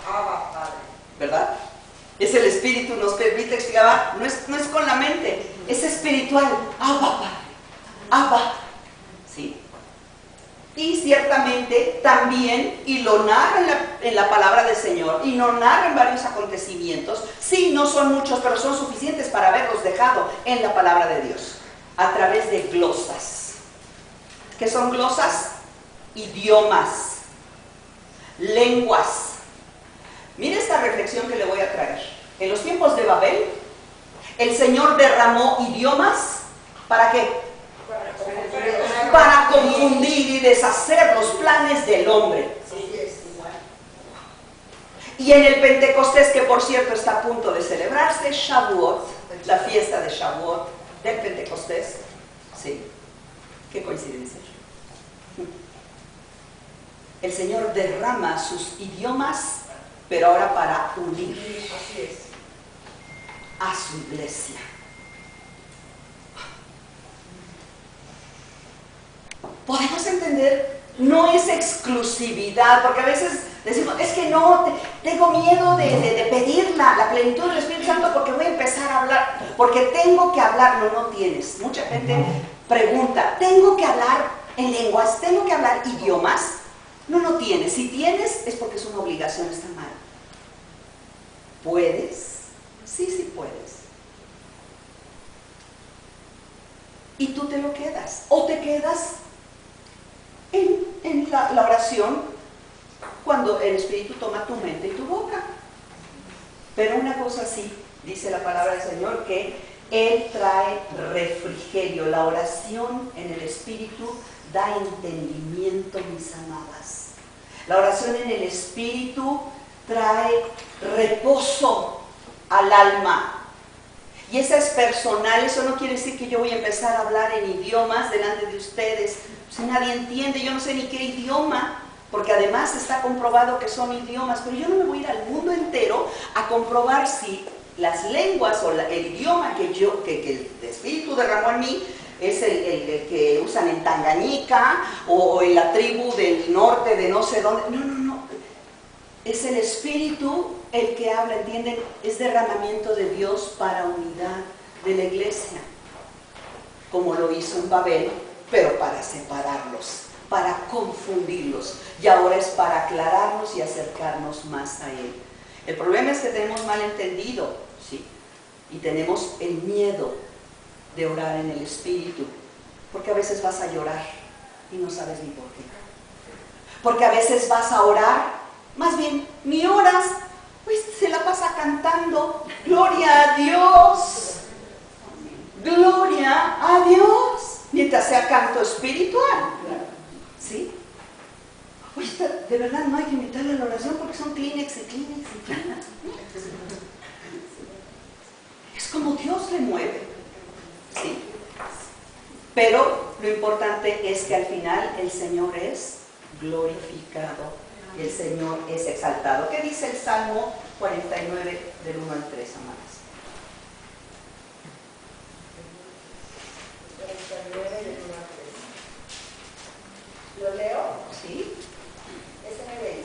Abba, Padre. ¿Verdad? Es el Espíritu, nos permite exclamar, no es con la mente, es espiritual. Abba, Padre, Abba. ¿Sí? Y ciertamente también, y lo narra en la palabra del Señor, y lo narra en varios acontecimientos. Sí, no son muchos, pero son suficientes para haberlos dejado en la palabra de Dios, a través de glosas. ¿Qué son glosas? Idiomas, lenguas. Mire esta reflexión que le voy a traer. En los tiempos de Babel, el Señor derramó idiomas, ¿para qué? Para confundir y deshacer los planes del hombre. Y en el Pentecostés, que por cierto está a punto de celebrarse, Shavuot, la fiesta de Shavuot, del Pentecostés, sí, qué coincidencia. El Señor derrama sus idiomas, pero ahora para unir a su iglesia. Podemos entender, no es exclusividad, porque a veces decimos, es que no, tengo miedo de pedir la plenitud del Espíritu Santo porque voy a empezar a hablar, porque tengo que hablar. No tienes. Mucha gente pregunta, ¿tengo que hablar en lenguas? ¿Tengo que hablar idiomas? No tienes. Si tienes, es porque es una obligación, está mal. ¿Puedes? Sí puedes. Y tú te lo quedas. O te quedas en la oración cuando el Espíritu toma tu mente y tu boca. Pero una cosa sí, dice la palabra del Señor, que Él trae refrigerio. La oración en el Espíritu da entendimiento, mis amadas. La oración en el Espíritu trae reposo al alma. Y esa es personal. Eso no quiere decir que yo voy a empezar a hablar en idiomas delante de ustedes. Si nadie entiende, yo no sé ni qué idioma, porque además está comprobado que son idiomas, pero yo no me voy a ir al mundo entero a comprobar si las lenguas o el idioma que el Espíritu derramó en mí es el que usan en Tanganica o en la tribu del norte de no sé dónde. No. Es el Espíritu el que habla, ¿entienden? Es derramamiento de Dios para unidad de la iglesia. como lo hizo en Babel, pero para separarlos, para confundirlos. Y ahora es para aclararnos y acercarnos más a Él. El problema es que tenemos mal entendido, ¿sí? Y tenemos el miedo de orar en el Espíritu, porque a veces vas a llorar y no sabes ni por qué. Porque a veces vas a orar, más bien, ni oras, pues se la pasa cantando, gloria a Dios, gloria a Dios, mientras sea canto espiritual, ¿sí? Oye, de verdad no hay que imitarle a la oración porque son Kleenex y Kleenex y Kleenex. Es como Dios le mueve, ¿sí? Pero lo importante es que al final el Señor es glorificado, el Señor es exaltado. ¿Qué dice el Salmo 49 del 1 al 3, amadas? 49 del 1 al 3. ¿Lo leo? ¿Sí? Ese me leí.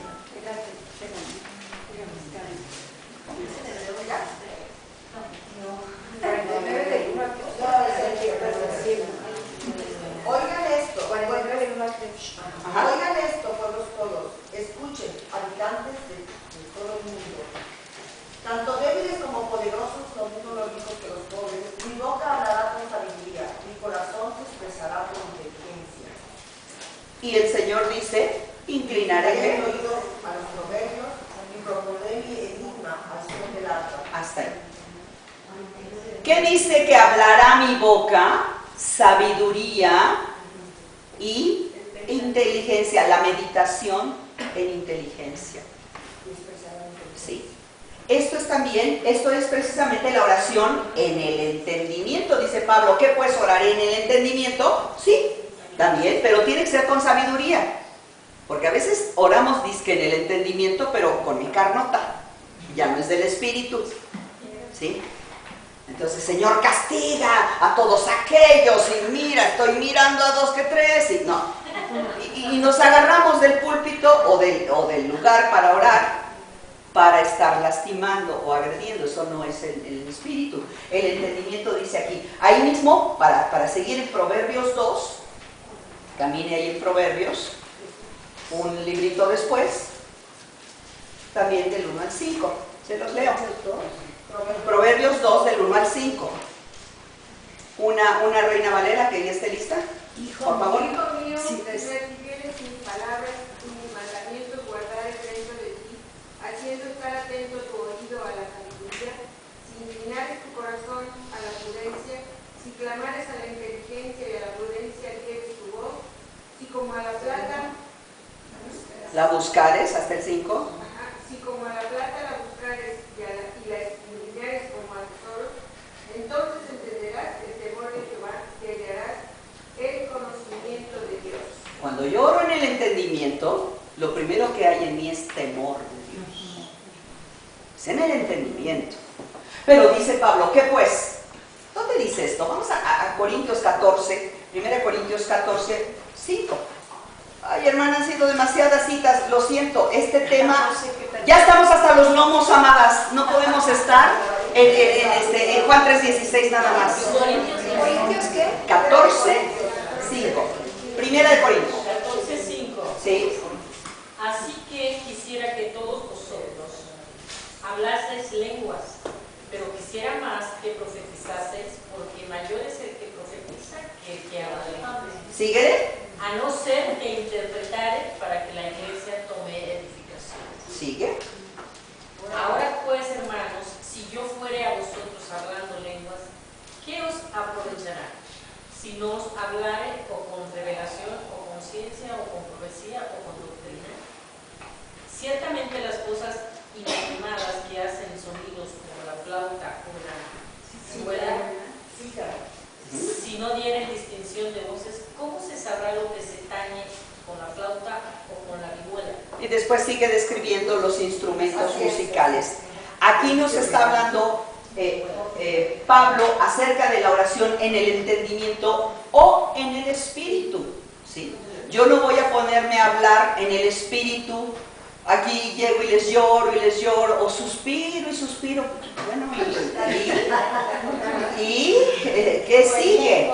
Oigan esto, oigan esto, pueblos todos, escuchen, habitantes de todo el mundo. Tanto débiles como poderosos, lo mismo los ricos que los pobres, mi boca hablará con sabiduría, mi corazón se expresará con inteligencia. Y el Señor dice, inclinaré el oído a los proverbios y propondré mi enigma al son del arpa. hasta ahí. ¿Qué dice que hablará mi boca? Sabiduría y inteligencia, la meditación en inteligencia. ¿Sí? Esto es precisamente la oración en el entendimiento, dice Pablo. ¿Qué pues oraré en el entendimiento? Sí, también, pero tiene que ser con sabiduría. Porque a veces oramos dizque en el entendimiento, pero con mi carnota. Ya no es del Espíritu. ¿Sí? Entonces, Señor, castiga a todos aquellos, y mira, estoy mirando a 2 que 3, y no. Y nos agarramos del púlpito o del lugar para orar, para estar lastimando o agrediendo. Eso no es el Espíritu. El entendimiento dice aquí. Ahí mismo, para seguir en Proverbios 2, camine ahí en Proverbios, un librito después, también del 1 al 5. Se los leo. Proverbios 2, del 1 al 5. Una Reina Valera que ya esté lista. Por favor. Hijo mío, Sí, si tienes mis palabras y mis mandamientos guardares dentro de ti, haciendo estar atento tu oído a la sabiduría, si inclinares tu corazón a la prudencia, si clamares a la inteligencia y a la prudencia dieres tu voz, si como a la plata La buscares hasta el 5. si como a la plata la buscares y la escudriñares como al tesoro, entonces entenderás el temor de Jehová, que hallarás el conocimiento de Dios. Cuando yo oro en el entendimiento, lo primero que hay en mí es temor de Dios. Es en el entendimiento. Pero dice Pablo, ¿qué pues? ¿Dónde dice esto? Vamos a Corintios 14, 1 Corintios 14, 5. Ay, hermana, han sido demasiadas citas, lo siento, este tema, ya estamos hasta los lomos, amadas, no podemos estar en Juan 3:16 nada más. ¿Corintios qué? 14, 5. Primera de Corintios. 14:5. Sí. Así que quisiera que todos vosotros hablaseis lenguas, pero quisiera más que profetizaseis, porque mayor es el que profetiza que el que habla lenguas. ¿Sigue? A no ser que interpretare para que la iglesia tome edificación. ¿Sigue? Ahora pues, hermanos, si yo fuere a vosotros hablando lenguas, ¿qué os aprovechará? Si no os hablare o con revelación, o con ciencia, o con profecía, o con doctrina. Ciertamente las cosas inanimadas que hacen sonidos como la flauta o la ciruela, si no dieren distinción de voces, ¿cómo se sabrá lo que se tañe con la flauta o con la vihuela? Y después sigue describiendo los instrumentos musicales. Aquí nos está hablando Pablo acerca de la oración en el entendimiento o en el espíritu. ¿Sí? Yo no voy a ponerme a hablar en el espíritu. Aquí llego y les lloro, o suspiro y suspiro. Bueno, ¿y qué sigue?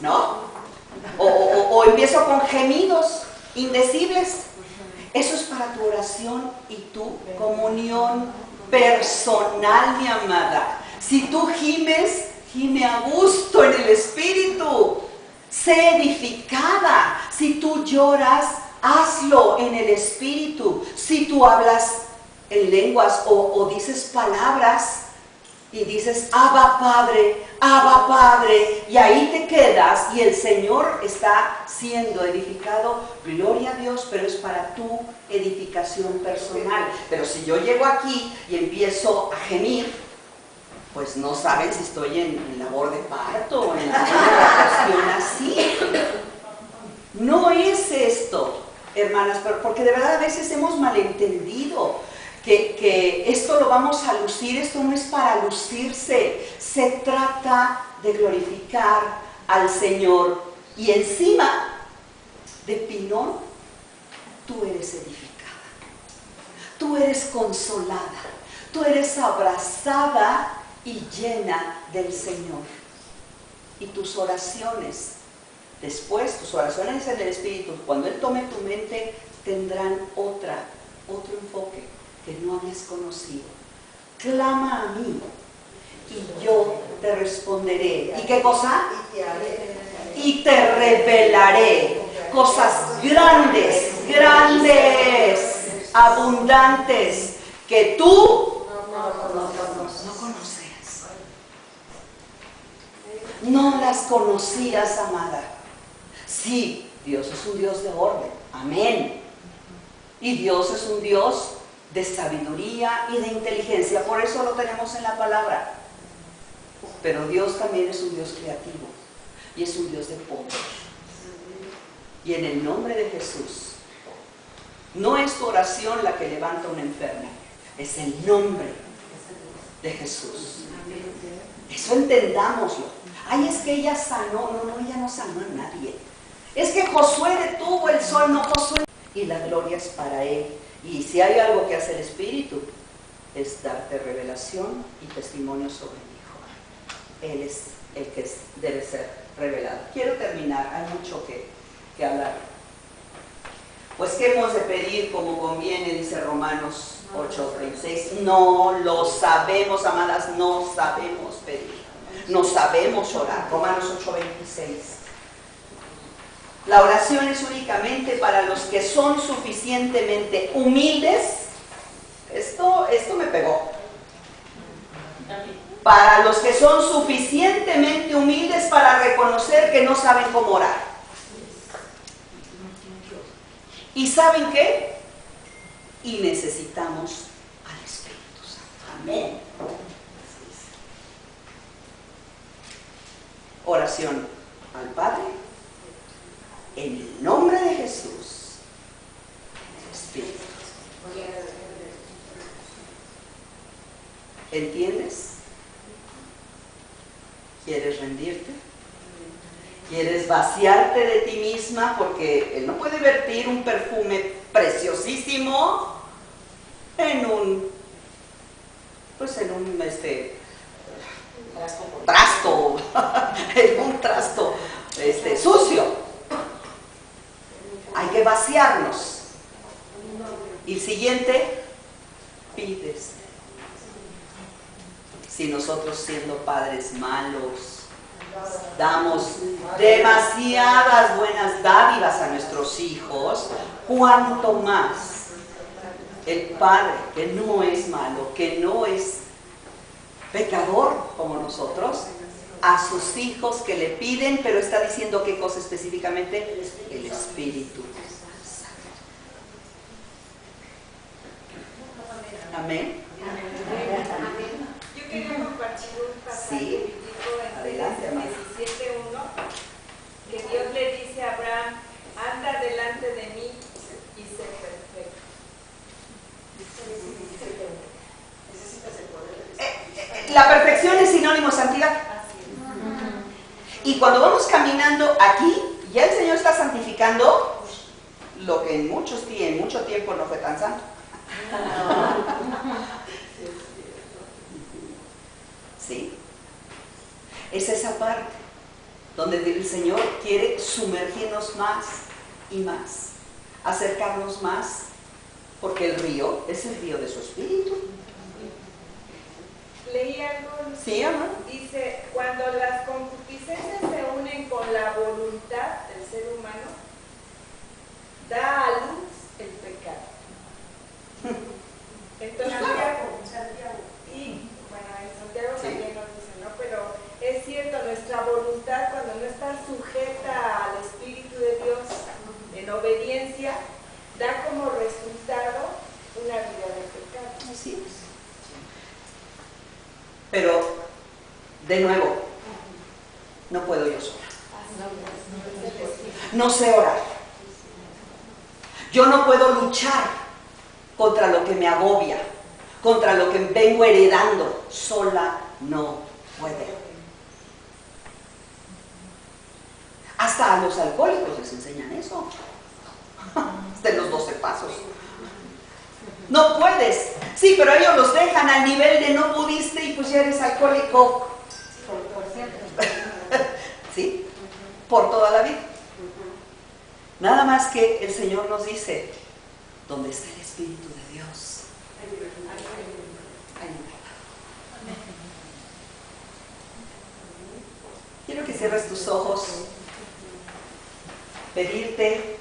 ¿no? O empiezo con gemidos indecibles. Eso es para tu oración y tu comunión personal, mi amada. Si tú gimes, gime a gusto en el Espíritu. Sé edificada. Si tú lloras, hazlo en el Espíritu. Si tú hablas en lenguas o dices palabras y dices, Abba Padre, y ahí te quedas y el Señor está siendo edificado, gloria a Dios, pero es para tu edificación personal. Pero si yo llego aquí y empiezo a gemir, pues no saben si estoy en labor de parto o en alguna cuestión así. No es esto, hermanas, porque de verdad a veces hemos malentendido que esto lo vamos a lucir. Esto no es para lucirse, se trata de glorificar al Señor. Y encima de Pinón, tú eres edificada, tú eres consolada, tú eres abrazada y llena del Señor. Y tus oraciones, después tus oraciones en el Espíritu, cuando Él tome tu mente, tendrán otro enfoque que no habías conocido. Clama a mí y yo te responderé. ¿Y qué cosa? Y te revelaré cosas grandes, abundantes, que tú no conocías. No las conocías, amada. Sí, Dios es un Dios de orden. Amén. Y Dios es un Dios de sabiduría y de inteligencia. Por eso lo tenemos en la palabra. Pero Dios también es un Dios creativo. Y es un Dios de poder. Y en el nombre de Jesús, no es tu oración la que levanta a un enfermo. Es el nombre de Jesús. Eso entendámoslo. Ay, es que ella sanó. No, ella no sanó a nadie. Es que Josué detuvo el sol, no Josué. Y la gloria es para Él. Y si hay algo que hace el Espíritu, es darte revelación y testimonio sobre el Hijo. Él es el que debe ser revelado. Quiero terminar, hay mucho que hablar. Pues ¿qué hemos de pedir como conviene? Dice Romanos 8:36. No lo sabemos, amadas, no sabemos pedir. No sabemos orar. Romanos 8:26. La oración es únicamente para los que son suficientemente humildes. Esto me pegó. Para los que son suficientemente humildes para reconocer que no saben cómo orar. ¿Y saben qué? Y necesitamos al Espíritu Santo. Amén. Oración al Padre, en el nombre de Jesús, en el Espíritu. ¿Entiendes? ¿Quieres rendirte? ¿Quieres vaciarte de ti misma? Porque Él no puede vertir un perfume preciosísimo en un trasto, en un trasto sucio. Hay que vaciarnos. Y siguiente, pides. Si nosotros, siendo padres malos, damos demasiadas buenas dádivas a nuestros hijos, cuánto más el Padre, que no es malo, que no es pecador como nosotros, a sus hijos que le piden, pero está diciendo qué cosa específicamente, el Espíritu Santo. Amén. Yo quería compartir un pasaje Sí. Adelante, hermano. 17:1, que Dios le dice a Abraham: anda delante de mí y sé perfecto. La perfección es sinónimo de santidad. Y cuando vamos caminando aquí, ya el Señor está santificando lo que en mucho tiempo no fue tan santo. ¿Sí? Es esa parte. donde el Señor quiere sumergirnos más y más, acercarnos más, porque el río es el río de su espíritu. Leí algo, ¿Sí, amor? dice, cuando las concupiscencias se unen con la voluntad del ser humano, da a luz el pecado. Entonces, y bueno, en Santiago también nos dice, ¿no? Pero es cierto, nuestra voluntad, cuando no está sujeta al Espíritu de Dios en obediencia, da como resultado una vida de pecado. Así es. Pero, de nuevo, no puedo yo sola. No sé orar. Yo no puedo luchar contra lo que me agobia, contra lo que vengo heredando. Sola no puedo. Hasta a los alcohólicos les enseñan eso. De los 12 pasos. No puedes. Sí, pero ellos los dejan al nivel de no pudiste y pues ya eres alcohólico. ¿Sí? Por toda la vida. Nada más que el Señor nos dice, ¿dónde está el Espíritu de Dios? Hay libertad. Quiero que cierres tus ojos, pedirte.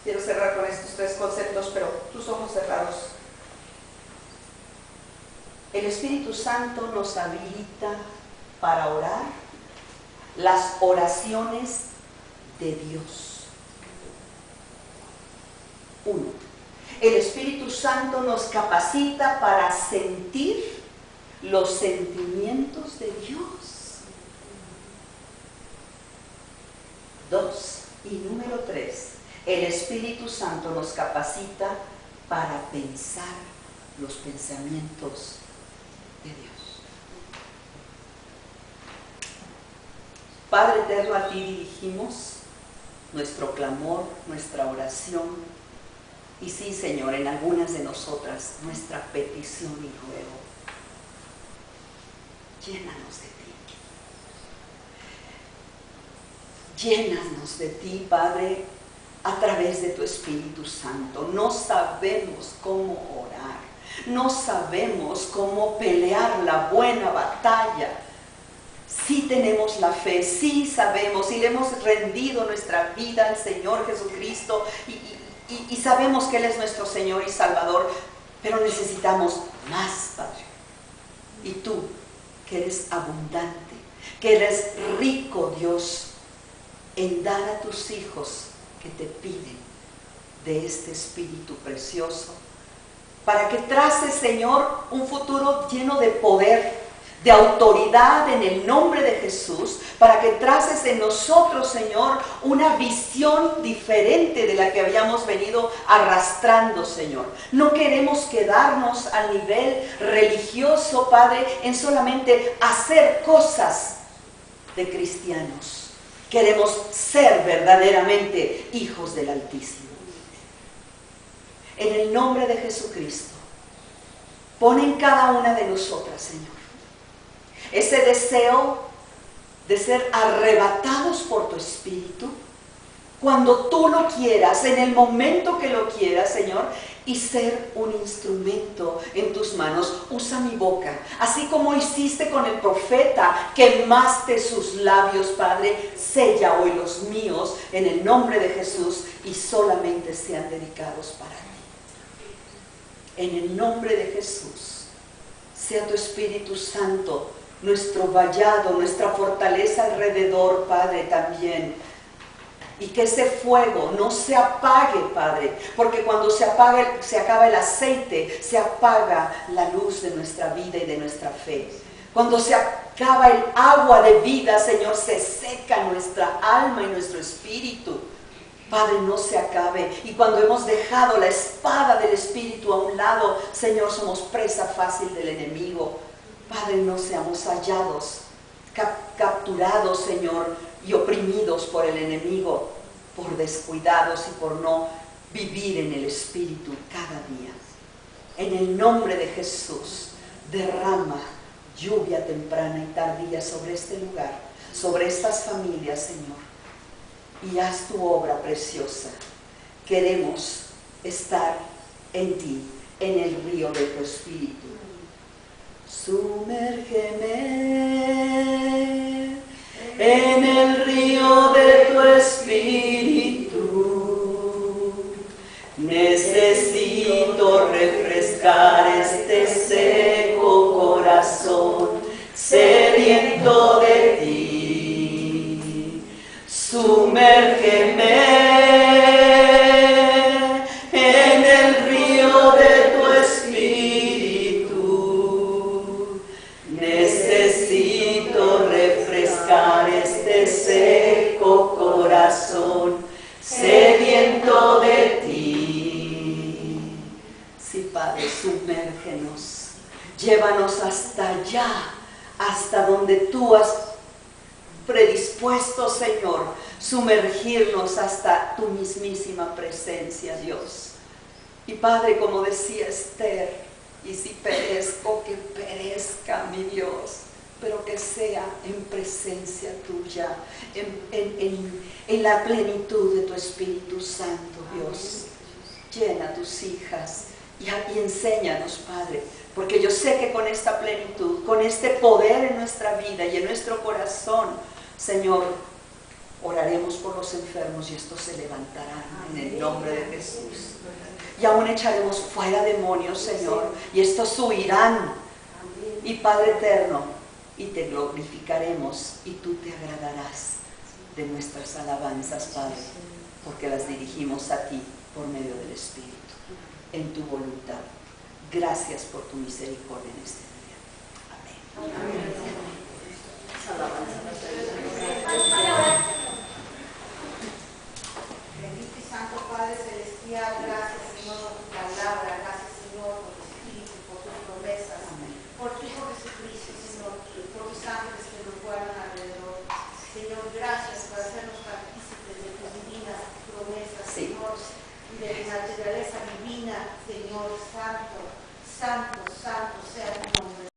Quiero cerrar con estos 3 conceptos, pero tus ojos cerrados. El Espíritu Santo nos habilita para orar las oraciones de Dios. 1. El Espíritu Santo nos capacita para sentir los sentimientos de Dios. 2. Y número 3. El Espíritu Santo nos capacita para pensar los pensamientos de Dios. Padre eterno, a ti dirigimos nuestro clamor, nuestra oración, y sí, Señor, en algunas de nosotras, nuestra petición y ruego. Llénanos de ti. Llénanos de ti, Padre, a través de tu Espíritu Santo. No sabemos cómo orar, no sabemos cómo pelear la buena batalla. Sí tenemos la fe, sí sabemos y le hemos rendido nuestra vida al Señor Jesucristo y sabemos que Él es nuestro Señor y Salvador, pero necesitamos más, Padre. Y tú, que eres abundante, que eres rico, Dios, en dar a tus hijos que te piden de este Espíritu precioso, para que traces, Señor, un futuro lleno de poder, de autoridad en el nombre de Jesús, para que traces en nosotros, Señor, una visión diferente de la que habíamos venido arrastrando, Señor. No queremos quedarnos al nivel religioso, Padre, en solamente hacer cosas de cristianos. Queremos ser verdaderamente hijos del Altísimo. En el nombre de Jesucristo, pon en cada una de nosotras, Señor, ese deseo de ser arrebatados por tu Espíritu, cuando tú lo quieras, en el momento que lo quieras, Señor, y ser un instrumento en tus manos. Usa mi boca, así como hiciste con el profeta, quemaste sus labios, Padre. Sella hoy los míos en el nombre de Jesús y solamente sean dedicados para ti. En el nombre de Jesús, sea tu Espíritu Santo nuestro vallado, nuestra fortaleza alrededor, Padre, también. Y que ese fuego no se apague, Padre, porque cuando se acaba el aceite, se apaga la luz de nuestra vida y de nuestra fe. Cuando se acaba el agua de vida, Señor, se seca nuestra alma y nuestro espíritu. Padre, no se acabe. Y cuando hemos dejado la espada del Espíritu a un lado, Señor, somos presa fácil del enemigo. Padre, no seamos hallados, capturados, Señor, y oprimidos por el enemigo, por descuidados y por no vivir en el Espíritu cada día. En el nombre de Jesús, derrama lluvia lluvia temprana y tardía sobre este lugar, sobre estas familias, Señor. Y haz tu obra preciosa. Queremos estar en ti, en el río de tu Espíritu. Sumérgeme en el río de tu Espíritu. Necesito refrescar este seco corazón, sediento de ti. Sumérgeme en el río de tu Espíritu. Necesito refrescar este seco corazón, sediento de ti. Sí, Padre, sumérgenos. Llévanos hasta allá, hasta donde tú has predispuesto, Señor, sumergirnos hasta tu mismísima presencia, Dios. Y Padre, como decía Esther, y si perezco, que perezca, mi Dios, pero que sea en presencia tuya, en la plenitud de tu Espíritu Santo, Dios. Llena a tus hijas y enséñanos, Padre, porque yo sé que con esta plenitud, con este poder en nuestra vida y en nuestro corazón, Señor, oraremos por los enfermos y estos se levantarán en el nombre de Jesús. Y aún echaremos fuera demonios, Señor, y estos huirán. Y Padre eterno, y te glorificaremos y tú te agradarás de nuestras alabanzas, Padre, porque las dirigimos a ti por medio del Espíritu, en tu voluntad. Gracias por tu misericordia en este día. Amén. Bendito y santo Padre Celestial, gracias, Señor, por tu palabra, gracias, Señor, por tu Espíritu, por tus promesas, por tu Hijo Jesucristo, Señor, por tus ángeles que nos guardan alrededor. Señor, gracias por hacernos partícipes de tus divinas promesas, Señor, y de tu naturaleza divina, Señor, santo, santo,